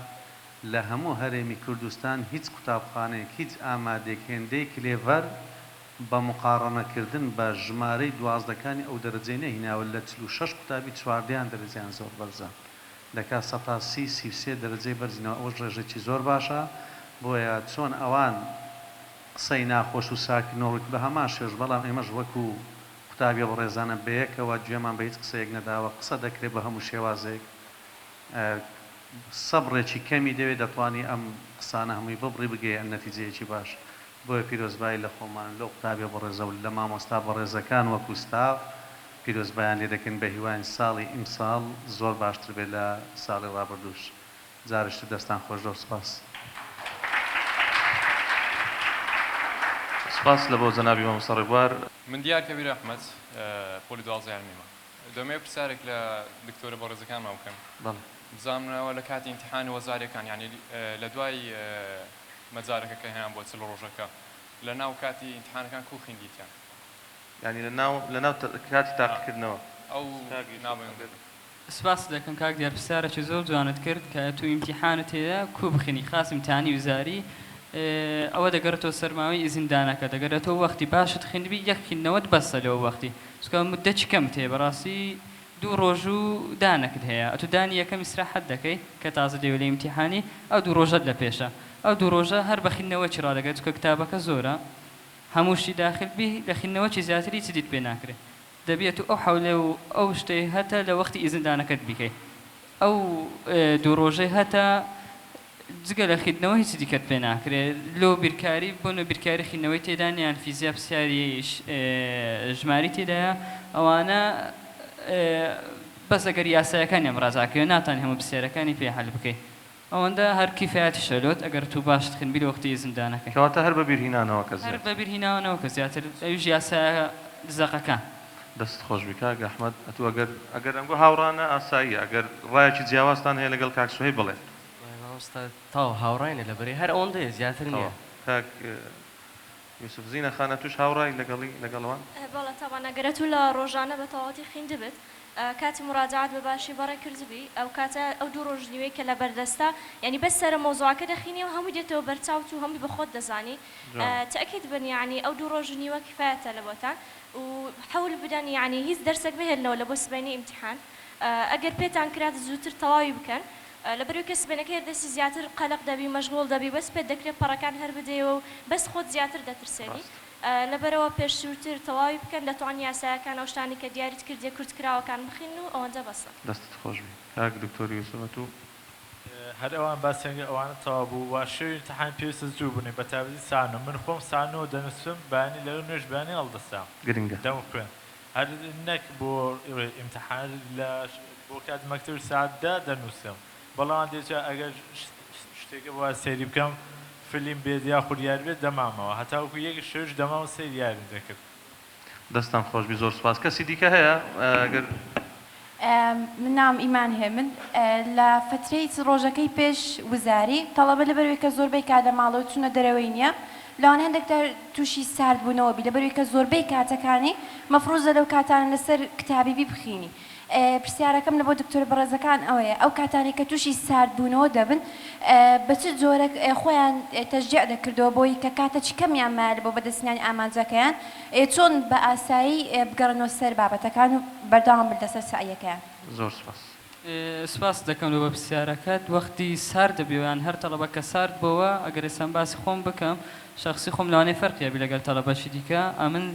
Speaker 3: لە هەموو هەرێمی کوردستان هیچ قوتابخانەیەک هیچ ئامادەیەک هێندەی کلێڤەر بە مقارنەکردن بە ژمارەی دوازدەکانی ئەو دەرەجەی نەهیناوە لە 46 قوتابی چواردەیان دەرەجیان زۆر بەرزە دەکات 133 دەرەجەی بەرزینەوە ئەوش ڕێژێکی زۆر باشە بۆیە چۆن ئەوان قسەی ناخۆش و ساکنۆڕک بە هەمان شێژ بەڵام ئێمەش وەکو قوتابی بەڕێزانە بەیەکەوە گوێمان بە هیچ قسەیەک نەداوە قسە دەکرێت بە هەموو شێوازێک سەبڕێکی کەمی دەوێت دەتوانانی ئەم قسانە هەمووی ببڕی بگەیە نەتیجەیەکی باش بۆیە پیرۆزبایی لە خۆمان لەو قوتابی بەڕێزە و لە مامۆستا بەڕێزەکان وەکو ستاف پیرۆزبایان لێ دەکەن بە هیوان ساڵی ئیمساڵ زۆر باشتر بێت لە ساڵی ڕابردووش جارشتر دەستان خۆش زۆر سپاس
Speaker 1: سپاس لە بۆ جەنابی مامۆستا ڕێبوار
Speaker 7: من دیار کەبیر ئەحمەد پۆلی 12 یارمیمە دەمێ پرسیارێک لە دکتۆرە بەڕێزەکانمان بکەم بزانمەوە لە کاتی ئیمتیحانی وەزارەکان یعنی لە دوای مەجارەکە کە هەیان بۆ چل ڕۆژەکە لە ناو کاتی ئیمتیحانەکان کو خوێندیتیان
Speaker 1: یعنی لە ناو کاتی تاقیکردنەوە
Speaker 7: ئەو ناوێن
Speaker 5: سپاس دەکەم کاک دیار پرسیارێکی زۆر جوانت کرد کە تو ئیمتیحانت هەیە کو بخوێنی خاص ئیمتیحانی وزاری ئەوە دەگەڕێتەوە سەرماوەی ئیزیندانەکە دەگەرێتەوە وەختی باشت خوێندبی یەک خوێندنەوەت بەسە لەوە وەختی چونکە مودەی کەمت هەیە بەڕاستی 2 ڕۆژ و دانەکت هەیە ئەتو دانی یەکەم ئیسراحەت دەکەی کە تازە دێوە لە ئیمتیحانی ئەو 2 ڕۆژەت لە پێشە ئەو 2 ڕۆژە هەر بە خوێندنەوەکی ڕادەگەێت چونکە کتابەکە زۆرە هەمووشی داخلبی لە خوێندنەوەکی زیاتری چ دیت پێ ناکرێت دەبێت و ئەو حەولێ و ئەو شتەی هەتە لە وەختی ئیزیندانەکەت بیکەیت ئەو 2 ڕۆژەی هەتە جگە لە خوێندنەوە هیچ دیکەت پێ ناکرێت لۆ بیرکاری بۆنە بیرکاری خوێندنەوەی تێدان یان فیزیا پرسیاری ژماری تێدایە ئەوانە بەس ئەگەر یاسایەکانیان ڕازاکەوێت ناتوانێت هەموو پرسیارەکانی پێ حەل بکەیت ئەوەندە هەر کیفایەتی شەلۆت ئەگەر تو باشت خوێنبی لە وەختی زیندانەکەی
Speaker 1: کەواتە هەر بە بیرهێنانەوە کە
Speaker 5: هەر بە بیرهێنانەوە کە زیاتر ئەویش یاسایە زەقەکان
Speaker 1: دەست خۆش بی کاک ئەحمەد ئەتوو ئەگەر ئەمگۆ هاوڕانە ئاساییە ئەگەر ڕایەکی جیاوازتان هەیە لەگەڵ کاک سوهەیب بڵێ
Speaker 6: تاو هاوڕاینە لەبەرەی هەر ئەوەندەیە زیاتر نییە
Speaker 1: کاک یوسف زینە خانە توش هاوڕای لەگەڵەوان
Speaker 2: بەڵێ تاوان ئەگەرە تو لە ڕۆژانە بە تەواوەتی خوێندی بێت کاتی مراجعات بە باشی بەڕێ کردبی ئەو کاتە ئەو 2 ڕۆژ نیوەی کە لە بەردەستە یعنی بەس سەرە مۆزوعەکە دەخینی و هەموو دێتەوە بەرچاوت و هەمووی بە خۆت دەزانی تەکید بن یعنی ئەو 2 ڕۆژ نیوە کفایەتە لە بۆتان و حەول بدەن یعنی هیچ دەرسێک بهێننەوە لە بۆ سبەینی ئیمتیحان ئەگەر پێتان کرات زووتر تەواوی بکەن لەبەرەوەی کە سبەینەکە دەستی زیاتر قەلق دەبی مەشغوڵ دەبی بەس پێت دەکرێت پەڕەکان هەر بدەیەوە و بەس خۆت زیاتر دەترسێنی لەبەرەوە پێشووتر تەواوی بکەن دەتوانانی یاسایەکان ئەو شتانی کە دیاریت کردێ کورتکراوەکان بخین و ئەوەندە بەسە
Speaker 1: دەستت خۆش بی کاک دکتۆر یوسف تو
Speaker 4: هەر ئەوان باسێنگە ئەوانە تەوا بوو وا شێوی ئیمتیحان پێویستە زوو بوونی بە تابەتی سانۆ من خۆم سانۆ دەنووسم بانی لەو نوێژ بانی هەڵدەستام
Speaker 1: گرنگە
Speaker 4: دەم خوێن هەر نەک بۆ ئیمتیحان لە بۆ کات مەکتەبی سعاتدا دەنووسم بەڵام دێچە ئەگەر شتێکە بۆ سەیری بکەم فیلم بێت یا خوریار بێت دەمامەوە هەتاوەکو یەکی شێش دەمام سەیر یاری دەکرد
Speaker 1: دەستان خۆش بی زۆر سپاس کەسی دیکە هەیە ئەگەر
Speaker 8: من نام ئیمان هەیە من لە فترەی ڕۆژەکەی پێش وزاری تەڵەبە لەبەرەوەی کە زۆربەی کات لە ماڵەوە چوونە دەرەوەی نییە لەوان هەندێک تووشی سارد بوونەوە بی لەبەرەوەی کە زۆربەی کاتەکانی مەفروزە لەو کاتانە لەسەر کتابی بخینی پرسیارەکەم لە بۆ دکتۆر بەڕێزەکان ئەوەیە ئەو کاتانی کە تووشی سارد بوونەوە دەبن بە چ جۆرە خۆیان تەشجیع دەکردەوە بۆی کە کاتە چ کەمیان مایە لە بۆ بەدەستنیانی ئامانجەکەیان چۆن بە ئاسایی بگەڕنەوە سەر بابەتەکان و بەردەوام بن لەسەر سعیەکەیان
Speaker 1: زۆر سپاس
Speaker 5: سپاس دەکەم لە بە پرسیارەکەت وەختی سارد دەبیوان هەر تەڵەبە کە سارد بۆەوە ئەگەر ئێستا باسی خۆم بکەم شخصی خۆم لەوانەیە فەرقیە بی لەگەڵ تەڵەبەشی دیکە ئەمن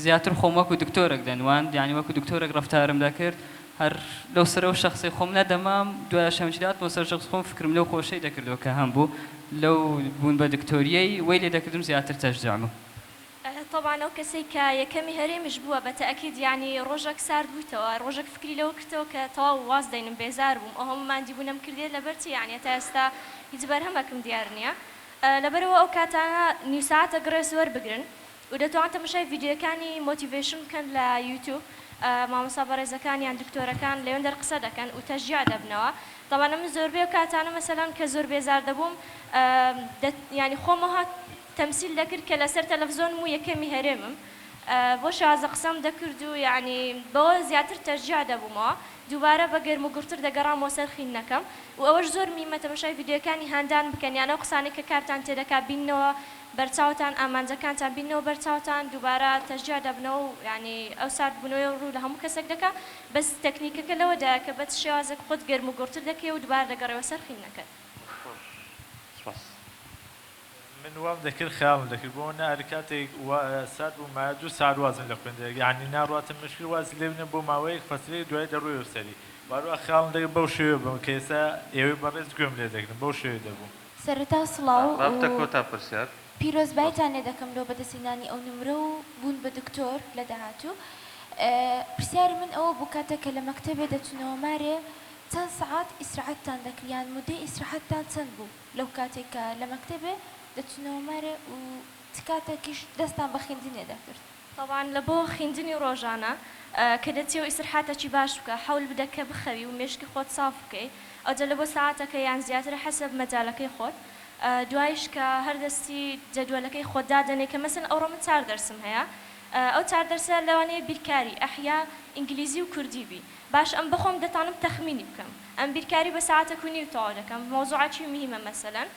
Speaker 5: زیاتر خۆم وەکو دکتۆرێک دەنوان یعنی وەکو دکتۆرێک ڕەفتارم دەکرد هەر لەو سەرەوە شخصی خۆم نەدەمام دوای شەمجدات بۆ سەر شخص خۆم فکرم لەو خۆشەی دەکردەوە کە هەم بوو لەو بوون بە دکتۆریەی وەی لێ دەکردم زیاتر تەشجیعم
Speaker 2: طبعا ئەو کەسێک کە یەکەمی هەرێمش بووە بە تەئەکید یعنی ڕۆژێک سارد بوویتەوە ڕۆژێک فکری لەوە کردەوە کە تەواو واز دەینم بێزار بووم ئەو هەموو مادی بوونم کردێت لەبەرچی یعنی تا ئێستا هیچ بەرهەمێکم دیار نییە لەبەرەوە ئەو کاتانە نیو ساعتە گڕێز وەربگرن و دەتوان تەماشای ڤیدیۆکانی مۆتیڤێشن بکەن لە یوتیوب مامۆستا بەڕێزەکان یان دکتۆرەکان لەوێن دەرقسە دەکەن و تەشجیع دەبنەوە طبعا من زۆربەی ئەو کاتانە مەسەلەن کە زۆر بێزار دەبووم ینی خۆمەوە تەمسیل دەکرد کە لەسەر تەلەڤزۆن و یەکەمی هەرێمم بۆ شازە قسەم دەکرد و یعنی بەوە زیاتر تەرجیح دەبوومەوە دووبارە بە گەرم و گورتر دەگەڕامەوە سەر خینەکەم و ئەوەش زۆر میمە تەماشای ڤیدیۆکانی هاندان بکەن یانە قسانێک کە کارتان تێدەکات بینەوە بەرچاوتان ئامانجەکانتان بینەوە بەرچاوتان دووبارە تەرجیح دەبنەوە و ینی ئەو سارد بوونەوەی ڕوو لە هەموو کەسێک دەکات بەس تەکنیکەکە لەوەدا کە بە شێوازێک خۆت گەرم و گورتر دەکەی و دووبارە دەگەڕێەوە سەر خینەکەت.
Speaker 4: من وام دەکرد خیاڵم دەکرد بۆ ناری کاتێک سات بوو ما 2 ساعت وازن لە خوێندەوە یعنی ناڕاتم مشکل واز لێونە بۆ ماوەیەک فەسلەی دوای دەڕۆیەوە سەری واروە خیاڵم دەکرد بەو شێوە بم کە ئێستا ئێوەی بەڕێز گوێم لێ دەکردن بەو شێوە دەبوو.
Speaker 8: سەرەتا سڵاو
Speaker 1: کۆتا پرسیار
Speaker 8: پیرۆزبایتان لێ دەکەم لەو بەدەستێنانی ئەو نمرە و بوون بە دکتۆر لە داهاتوو پرسیاری من ئەوە بوو کاتێککە لە مەکتەبێ دەچونەوە مارێ چەند سەعات ئیسراحەتتان دەکریان مودەی ئیسراحەتتان چەند بوو لەو کاتێککە لە مەکتەبێ دەچونەوە مارێ و چ کاتێکیش دەستان بە خوێندنێ دەکرد.
Speaker 2: طبعا لە بۆ خوێندنی ڕۆژانە کە دەچێ و ئیسراحەتێکی باش بکە حەول بدە کە بخەوی و مێشکی خۆت ساف بکەی ئەوجە لە بۆ ساعاتەکە یان زیاتر حەسەب مەجالەکەی خۆت دوایش کە هەردەستی جەدوەلەکەی خۆت دادەنێ کە مەسەن ئەوڕۆ من 4 دەرسم هەیە ئەو 4 دەرسە لەوانەیە بیرکاری ئەحیا ئینگلیزی و کوردی بی باش ئەم بخۆم دەتانم تەخمینی بکەم ئەم بیرکاری بە ساعتێک و نیو تەواو دەکەم مۆزوعاتی مهمە مەسەلەن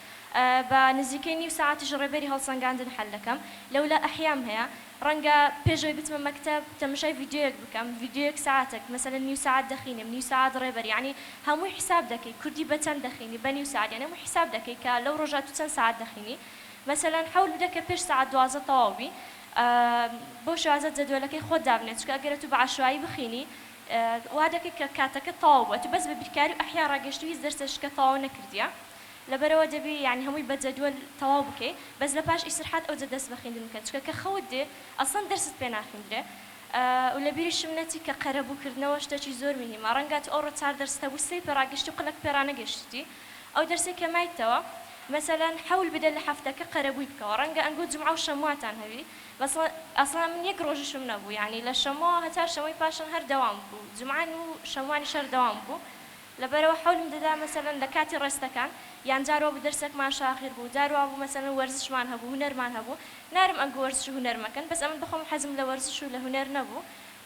Speaker 2: بە نزیکەی نیو ساعتیش ڕێبەری هەڵسەنگاندن حەل دەکەم لەولا ئەحیام هەیە ڕەنگە پێشەوەی بچمە مەکتەب تەماشای ڤیدیۆیەک بکەم ڤیدیۆیەک ساعتێک مەسەلەن نیو ساعت دەخینم نیو ساعت ڕێبەر یعنی هەمووی حساب دەکەی کوردی بە چەند دەخینی بە نیو ساعت یعنی هەموو حساب دەکەی کە لەو ڕۆژە تو چەند ساعت دەخینی مەسەلەن حەول بدە کە پێش ساعت 12 تەواو بی بۆ شازە جەدوەلەکەی خۆت دابنێت چکە ئەگەرە تو بە عەشوایی بخینی وا دەکەی کە کاتەکە تەواو بووە تو بەس بە بیرکاری و ئەحیا ڕاگەشتی هیچ دەرسێشکە تەواو نەکردیە لەبەرەوە دەبی یعنی هەمووی بە جەدوەل تەواو بکەی بەس لە پاش ئیسراحەت ئەوجە دەست بە خوێندن بکەن چکە کە خەوت دێ ئەسڵەن دەرست پێ ناخوێندرێ و لە بیریشم نەچی کە قەرەبووکردنەوە شتێکی زۆر مهمە ڕەنگە تو ئەوڕۆ 4 دەرستە بوو سێی پێ ڕاگەشتی و قەلەک پێ ڕانەگەشتی ئەو دەرسێک کە مایتەوە مثلەن حەول بدە لە هەفتەکە قەرەبووی بکەوە ڕەنگە ئەنگۆ جومعە و شەمواتان هەوی بەس ئەسڵا من یەک ڕۆژشم نەبوو یعنی لە شەمەوە هەتا شەمەی پاشان هەر دەوام بوو جومعان و شەموانی شەر دەوام بوو لەبەرەوە حەولم دەدا مەسەلەن لە کاتی ڕێستەکان یان جارەوە بە دەرسێکمان شاخیر بوو جاروا بوو مەسەلەن وەرزشمان هەبوو هونەرمان هەبوو نارم ئەنگۆ وەرزش و هونەر مەکەن بەس ئەمن بخۆم حەزم لە وەرزش و لە هونەر نەبوو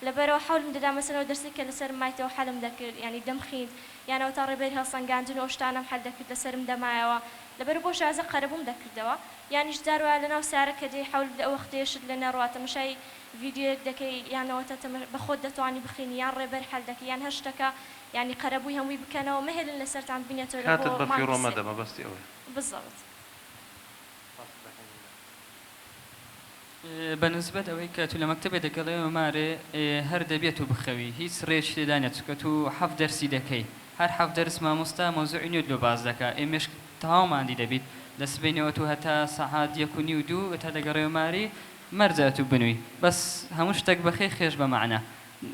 Speaker 2: لەبەرەوە حەولم دەدا مەسەلەن دەرسێک کە لەسەر مایتەوە حەلم دەکرد یعنی دەمخیند یانەوە تا ڕێبەری هەڵسەنگاندن و شتانم حەل دەکرد لەسرم دەمایەوە لەبەر بۆ شازە قەرەبووم دەکردەوە یانیش جاروا لەناو سارە کە دەی حەول بدە ئەو وەختەیەشت لە نەڕاتە مشای ڤیدیۆیەک دەکەی یانەوە بە خۆت دەتوانی بخینی یان ڕێبەر حەل دەکەی یان هەر شتەکە یعنی قەرەبووی هەمووی بکەنەوە مەهێلن لەسەرتان بینێتەوە
Speaker 1: کاتت بە فیڕۆمە دەمە بەستی ئەوەی
Speaker 2: بالضبط
Speaker 5: بەنسبەت ئەوەی کە تو لە مەکتەبێ دەگەڵێەوە مارێ هەر دەبێت و بخەوی هیچ ڕێژ تێدانێت چکە تو 7 دەرسی دەکەی هەر 7 دەرس مامۆستا مۆزوعی نوێت لۆ باز دەکا ئێمێش تەواوماندی دەبیت دەسبینەوە تو هەتا سەعات 1 و نیو 2 تا دەگەڕێەوە ماری مەرجە تو بنووی بەس هەموو شتێک بەخێ خێش بە معنە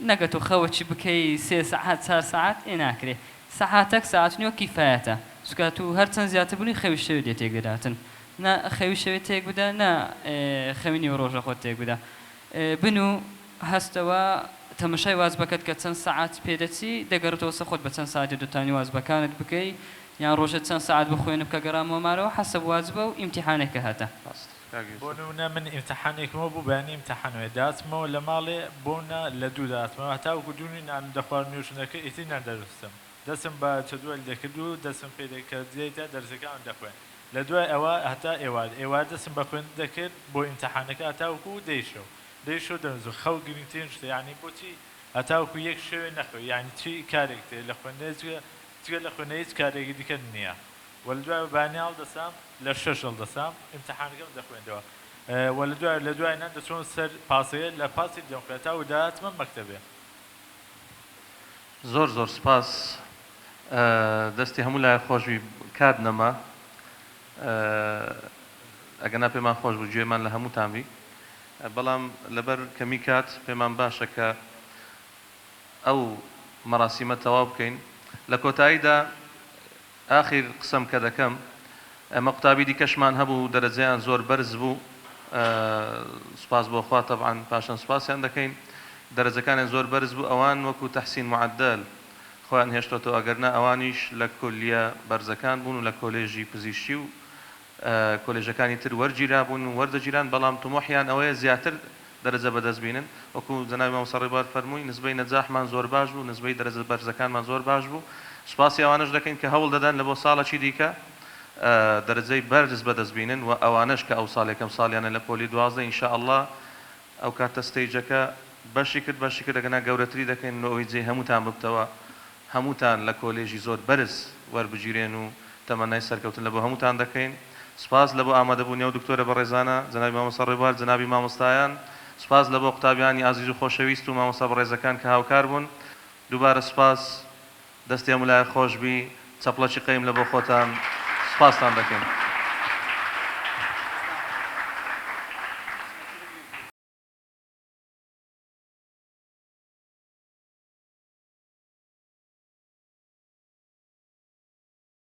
Speaker 5: نەگە تو خەوە چی بکەی 3 ساعات 4 ساعات ئێ ناکرێ ساعاتێک ساعت نیوە کیفایەتە چکە تو هەرچەند زیاتر بوونی خەوی شەوی دێت تێکداتن نا خەوی شەوێ تێک بدە نا خەوینی و ڕۆژە خۆت تێک بدە بن و هەستەوە تەمەشای وازبەکەت کە چەند ساعات پێدەچی دەگەڕێتەوە سە خۆت بە چەند ساعتی دوتانی وازبەکانت بکەی یان ڕۆژە چەند ساعت بخوێنم کە گەڕامەوە مارەوە حەسەب وازبە و ئیمتیحانێکە هەتە
Speaker 4: بۆ نمونە من ئیمتیحانێکمەوە بوو بەیانی ئیمتیحانەوە داتمەوە لە ماڵێ بۆنە لە دوو داتمەوە هەتاوەکو دوونی نان دەخواردنیوشنەکە ئیتی نەدەرستم دەسم بە چەدووە دەکرد و دەسم پێ دەکرد جێتە دەرسەکان دەخوێن لە دوای ئەوە هەتا ئێوار دەسم بە خوێن دەکرد بۆ ئیمتیحانەکە هەتاوەکو دەیشەو دەنزوو خەو گرنگترین شتە یعنی بۆچی هەتاوەکو یەک شوێ نەخەوی یعنی چی کارێک تێ لە خوێندنەوە جگە لە خوێندنەوە هیچ کارێکی دیکە نییە وە لە دوای بانیاڵ دەسام لە 6 دەسام ئیمتیحانەکەم دەخوێندەوە وە لە دوایە دەچۆن سەر پاسەیە لە پاسی دەموکراتە و داهاتمە مەکتەبێ
Speaker 1: زۆر سپاس دەستی هەموو لای خۆشوی کات نەما ئەگەنا پێمان خۆش بوو گوێمان لە هەمووتان بی بەڵام لەبەر کەمی کات پێمان باشە کە ئەو مەراسیمە تەواو بکەین لە کۆتاییدا ئاخیر قسەم کە دەکەم ئەمە قوتابی دیکەشمان هەبوو دەرەجەیان زۆر بەرز بوو سپاس بۆ خوا تەبعاً پاشان سپاسیان دەکەین دەرەجەکانیان زۆر بەرز بوو ئەوان وەکو تەحسین معدل خۆیان هێشتۆتەوە ئەگەرنا ئەوانیش لە کۆلیە بەرزەکان بوون و لە کۆلێژی پزیشکی و کۆلێژەکانی تر وەرگیرا بوون و وەردەگیران بەڵام تمۆحیان ئەوەیە زیاتر دەرەجە بەدەستبینن وەکو جەنابی مامۆستا ڕێبوار فەرمووی نسبەی نەجاحمان زۆر باش بوو نسبەی دەرەجە بەرزەکانمان زۆر باش بوو سوپاسی ئەوانەش دەکەین کە هەوڵ دەدەن لە بۆ ساڵێکی دیکە دەرەجەی بەرز بەدەستبینن و ئەوانش کە ئەو ساڵێکم ساڵیانە لە پۆلی 12 ئینشاءالله ئەو کاتە ستەیجەکە بەشی کرد دەگەنا گەورەتری دەکەین ئەوەی جێ هەمووتان ببتەوە هەمووتان لە کۆلێژی زۆر بەرز وەربگیرێن و تەمەنای سەرکەوتن لە بۆ هەمووتان دەکەین سپاس لە بۆ ئامادەبوونی ئەو دکتۆرە بەڕێزانە جەنابی مامۆستا ڕێبوار جەنابی مامۆستایان سپاس لە بۆ قوتابیانی ئازیز و خۆشەویست و مامۆستا بەڕێزەکان کە هاوکار بوون دووبارە سپاس دەستی هەموو لای خۆش بی چەپڵەکی قەیم لە بۆ خۆتان سپاستان دەکەین